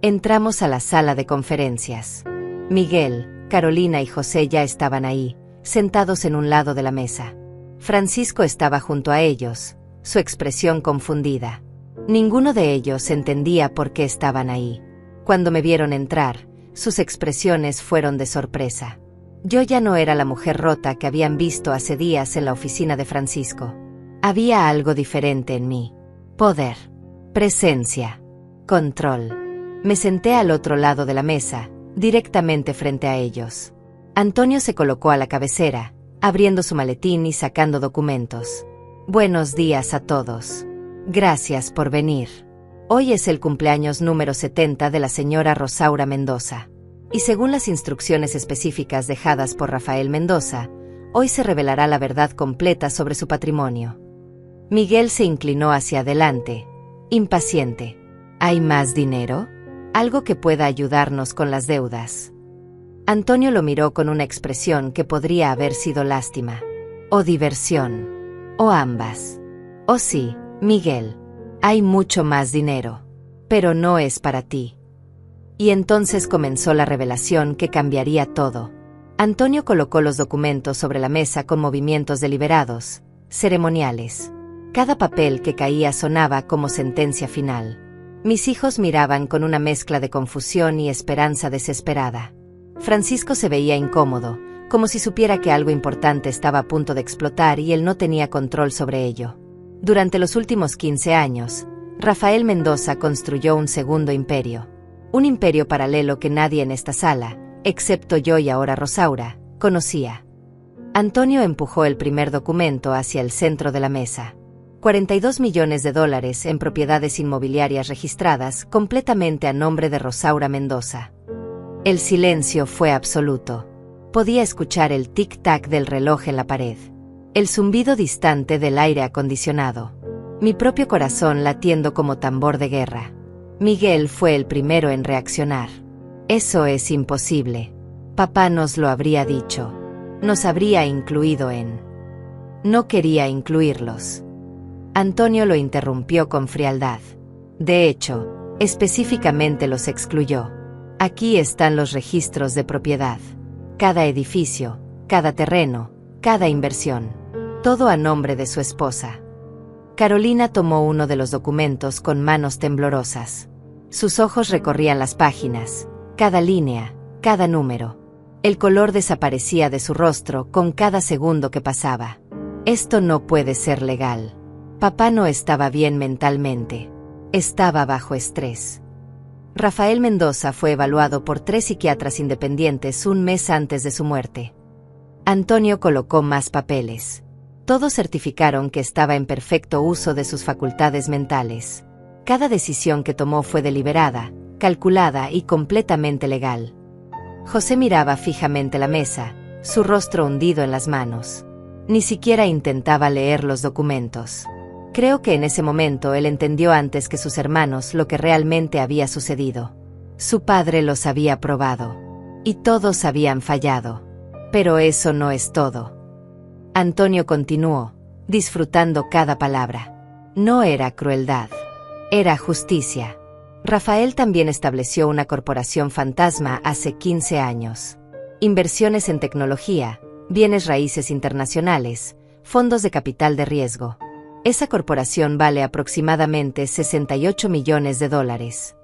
[SPEAKER 1] Entramos a la sala de conferencias. Miguel, Carolina y José ya estaban ahí, sentados en un lado de la mesa. Francisco estaba junto a ellos, su expresión confundida. Ninguno de ellos entendía por qué estaban ahí. Cuando me vieron entrar, sus expresiones fueron de sorpresa. Yo ya no era la mujer rota que habían visto hace días en la oficina de Francisco. Había algo diferente en mí. Poder. Presencia. Control. Me senté al otro lado de la mesa, directamente frente a ellos. Antonio se colocó a la cabecera, abriendo su maletín y sacando documentos. Buenos días a todos. Gracias por venir. Hoy es el cumpleaños número 70 de la señora Rosaura Mendoza. Y según las instrucciones específicas dejadas por Rafael Mendoza, hoy se revelará la verdad completa sobre su patrimonio. Miguel se inclinó hacia adelante, impaciente. ¿Hay más dinero? Algo que pueda ayudarnos con las deudas. Antonio lo miró con una expresión que podría haber sido lástima. O diversión. O ambas. Oh sí, Miguel. Hay mucho más dinero. Pero no es para ti. Y entonces comenzó la revelación que cambiaría todo. Antonio colocó los documentos sobre la mesa con movimientos deliberados, ceremoniales. Cada papel que caía sonaba como sentencia final. Mis hijos miraban con una mezcla de confusión y esperanza desesperada. Francisco se veía incómodo, como si supiera que algo importante estaba a punto de explotar y él no tenía control sobre ello. Durante los últimos 15 años, Rafael Mendoza construyó un segundo imperio. Un imperio paralelo que nadie en esta sala, excepto yo y ahora Rosaura, conocía. Antonio empujó el primer documento hacia el centro de la mesa. 42 millones de dólares en propiedades inmobiliarias registradas completamente a nombre de Rosaura Mendoza. El silencio fue absoluto. Podía escuchar el tic-tac del reloj en la pared, el zumbido distante del aire acondicionado, mi propio corazón latiendo como tambor de guerra. Miguel fue el primero en reaccionar. Eso es imposible. Papá nos lo habría dicho. Nos habría incluido en... No quería incluirlos. Antonio lo interrumpió con frialdad. De hecho, específicamente los excluyó. Aquí están los registros de propiedad. Cada edificio, cada terreno, cada inversión. Todo a nombre de su esposa. Carolina tomó uno de los documentos con manos temblorosas. Sus ojos recorrían las páginas, cada línea, cada número. El color desaparecía de su rostro con cada segundo que pasaba. Esto no puede ser legal. Papá no estaba bien mentalmente. Estaba bajo estrés. Rafael Mendoza fue evaluado por 3 psiquiatras independientes un mes antes de su muerte. Antonio colocó más papeles. Todos certificaron que estaba en perfecto uso de sus facultades mentales. Cada decisión que tomó fue deliberada, calculada y completamente legal. José miraba fijamente la mesa, su rostro hundido en las manos. Ni siquiera intentaba leer los documentos. Creo que en ese momento él entendió antes que sus hermanos lo que realmente había sucedido. Su padre los había probado. Y todos habían fallado. Pero eso no es todo. Antonio continuó, disfrutando cada palabra. No era crueldad. Era justicia. Rafael también estableció una corporación fantasma hace 15 años. Inversiones en tecnología, bienes raíces internacionales, fondos de capital de riesgo. Esa corporación vale aproximadamente 68 millones de dólares.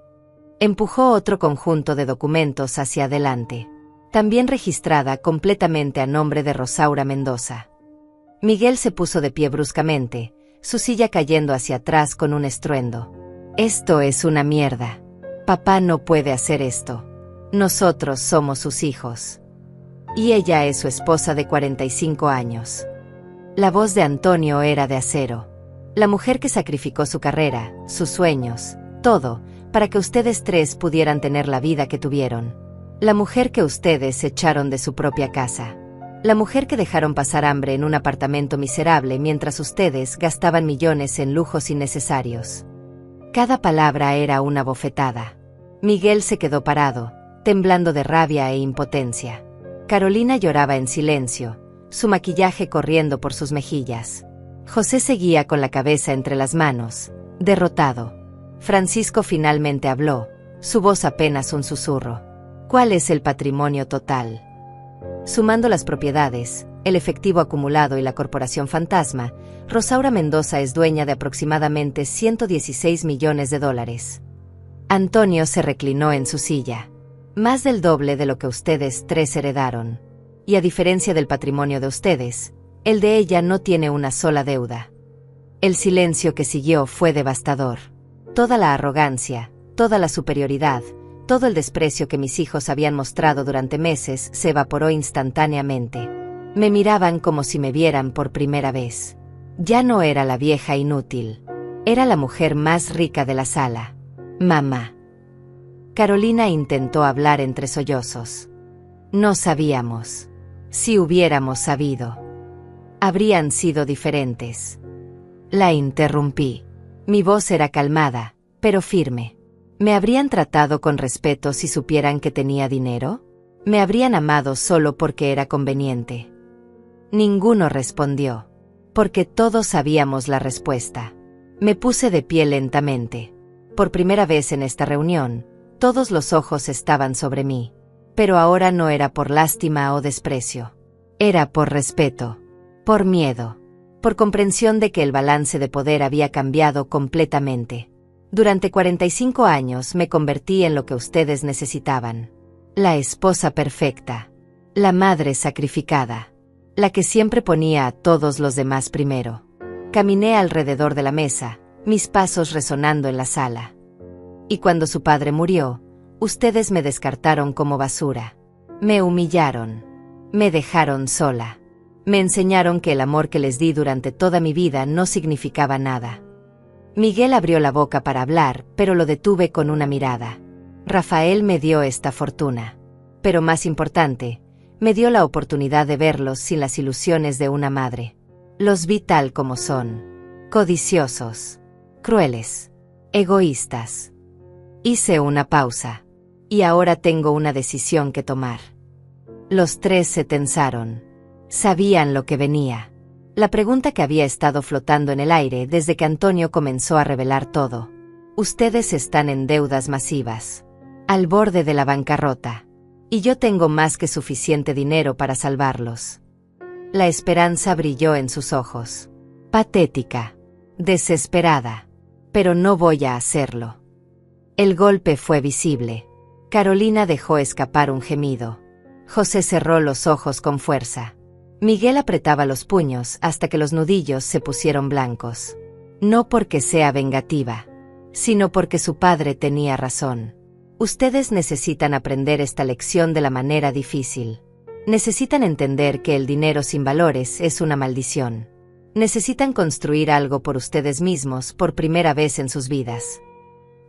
[SPEAKER 1] Empujó otro conjunto de documentos hacia adelante, también registrada completamente a nombre de Rosaura Mendoza. Miguel se puso de pie bruscamente, su silla cayendo hacia atrás con un estruendo. Esto es una mierda. Papá no puede hacer esto. Nosotros somos sus hijos. Y ella es su esposa de 45 años. La voz de Antonio era de acero. La mujer que sacrificó su carrera, sus sueños, todo, para que ustedes 3 pudieran tener la vida que tuvieron. La mujer que ustedes echaron de su propia casa. La mujer que dejaron pasar hambre en un apartamento miserable mientras ustedes gastaban millones en lujos innecesarios. Cada palabra era una bofetada. Miguel se quedó parado, temblando de rabia e impotencia. Carolina lloraba en silencio, su maquillaje corriendo por sus mejillas. José seguía con la cabeza entre las manos, derrotado. Francisco finalmente habló, su voz apenas un susurro. ¿Cuál es el patrimonio total? Sumando las propiedades, el efectivo acumulado y la corporación fantasma, Rosaura Mendoza es dueña de aproximadamente 116 millones de dólares. Antonio se reclinó en su silla. Más del doble de lo que ustedes 3 heredaron. Y a diferencia del patrimonio de ustedes, el de ella no tiene una sola deuda. El silencio que siguió fue devastador. Toda la arrogancia, toda la superioridad, todo el desprecio que mis hijos habían mostrado durante meses se evaporó instantáneamente. Me miraban como si me vieran por primera vez. Ya no era la vieja inútil. Era la mujer más rica de la sala. Mamá. Carolina intentó hablar entre sollozos. No sabíamos. Si hubiéramos sabido, habrían sido diferentes. La interrumpí. Mi voz era calmada, pero firme. ¿Me habrían tratado con respeto si supieran que tenía dinero? ¿Me habrían amado solo porque era conveniente? Ninguno respondió, porque todos sabíamos la respuesta. Me puse de pie lentamente. Por primera vez en esta reunión, todos los ojos estaban sobre mí. Pero ahora no era por lástima o desprecio. Era por respeto, por miedo, por comprensión de que el balance de poder había cambiado completamente. Durante 45 años me convertí en lo que ustedes necesitaban. La esposa perfecta. La madre sacrificada. La que siempre ponía a todos los demás primero. Caminé alrededor de la mesa, mis pasos resonando en la sala. Y cuando su padre murió, ustedes me descartaron como basura. Me humillaron. Me dejaron sola. Me enseñaron que el amor que les di durante toda mi vida no significaba nada. Miguel abrió la boca para hablar, pero lo detuve con una mirada. Rafael me dio esta fortuna. Pero más importante, me dio la oportunidad de verlos sin las ilusiones de una madre. Los vi tal como son. Codiciosos. Crueles. Egoístas. Hice una pausa. Y ahora tengo una decisión que tomar. Los tres se tensaron. Sabían lo que venía. La pregunta que había estado flotando en el aire desde que Antonio comenzó a revelar todo. Ustedes están en deudas masivas. Al borde de la bancarrota. Y yo tengo más que suficiente dinero para salvarlos. La esperanza brilló en sus ojos. Patética. Desesperada. Pero no voy a hacerlo. El golpe fue visible. Carolina dejó escapar un gemido. José cerró los ojos con fuerza. Miguel apretaba los puños hasta que los nudillos se pusieron blancos. No porque sea vengativa, sino porque su padre tenía razón. Ustedes necesitan aprender esta lección de la manera difícil. Necesitan entender que el dinero sin valores es una maldición. Necesitan construir algo por ustedes mismos por primera vez en sus vidas.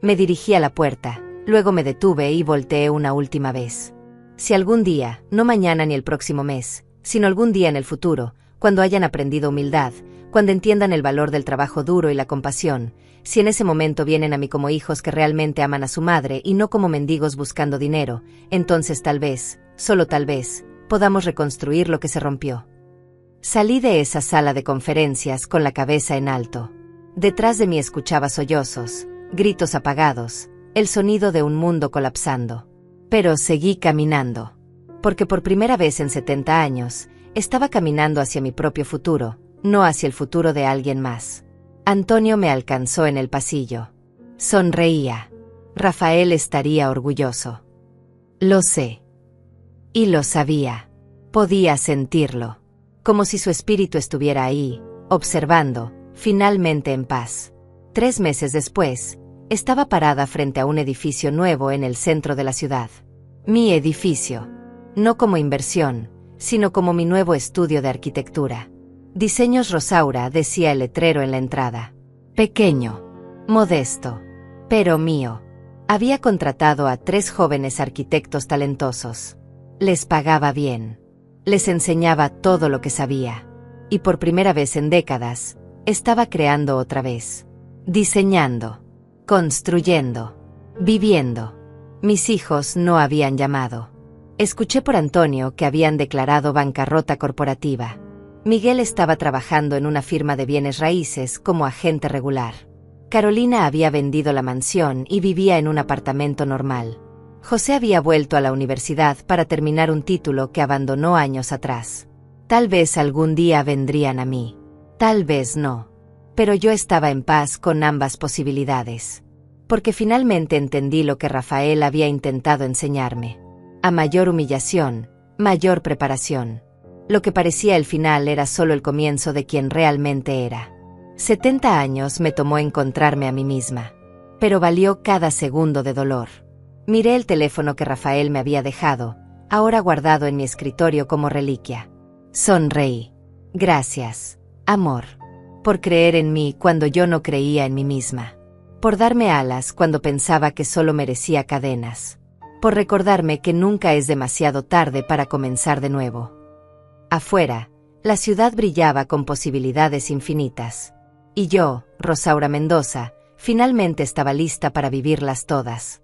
[SPEAKER 1] Me dirigí a la puerta, luego me detuve y volteé una última vez. Si algún día, no mañana ni el próximo mes, sino algún día en el futuro, cuando hayan aprendido humildad, cuando entiendan el valor del trabajo duro y la compasión, si en ese momento vienen a mí como hijos que realmente aman a su madre y no como mendigos buscando dinero, entonces tal vez, solo tal vez, podamos reconstruir lo que se rompió. Salí de esa sala de conferencias con la cabeza en alto. Detrás de mí escuchaba sollozos, gritos apagados, el sonido de un mundo colapsando. Pero seguí caminando. Porque por primera vez en 70 años, estaba caminando hacia mi propio futuro, no hacia el futuro de alguien más. Antonio me alcanzó en el pasillo. Sonreía. Rafael estaría orgulloso. Lo sé. Y lo sabía. Podía sentirlo. Como si su espíritu estuviera ahí, observando, finalmente en paz. 3 meses después, estaba parada frente a un edificio nuevo en el centro de la ciudad. Mi edificio. No como inversión, sino como mi nuevo estudio de arquitectura. Diseños Rosaura, decía el letrero en la entrada. Pequeño. Modesto. Pero mío. Había contratado a 3 jóvenes arquitectos talentosos. Les pagaba bien. Les enseñaba todo lo que sabía. Y por primera vez en décadas, estaba creando otra vez. Diseñando. Construyendo. Viviendo. Mis hijos no habían llamado. Escuché por Antonio que habían declarado bancarrota corporativa. Miguel estaba trabajando en una firma de bienes raíces como agente regular. Carolina había vendido la mansión y vivía en un apartamento normal. José había vuelto a la universidad para terminar un título que abandonó años atrás. Tal vez algún día vendrían a mí. Tal vez no. Pero yo estaba en paz con ambas posibilidades. Porque finalmente entendí lo que Rafael había intentado enseñarme. A mayor humillación, mayor preparación. Lo que parecía el final era solo el comienzo de quien realmente era. 70 años me tomó encontrarme a mí misma. Pero valió cada segundo de dolor. Miré el teléfono que Rafael me había dejado, ahora guardado en mi escritorio como reliquia. Sonreí. Gracias, amor. Por creer en mí cuando yo no creía en mí misma. Por darme alas cuando pensaba que solo merecía cadenas. Por recordarme que nunca es demasiado tarde para comenzar de nuevo. Afuera, la ciudad brillaba con posibilidades infinitas. Y yo, Rosaura Mendoza, finalmente estaba lista para vivirlas todas.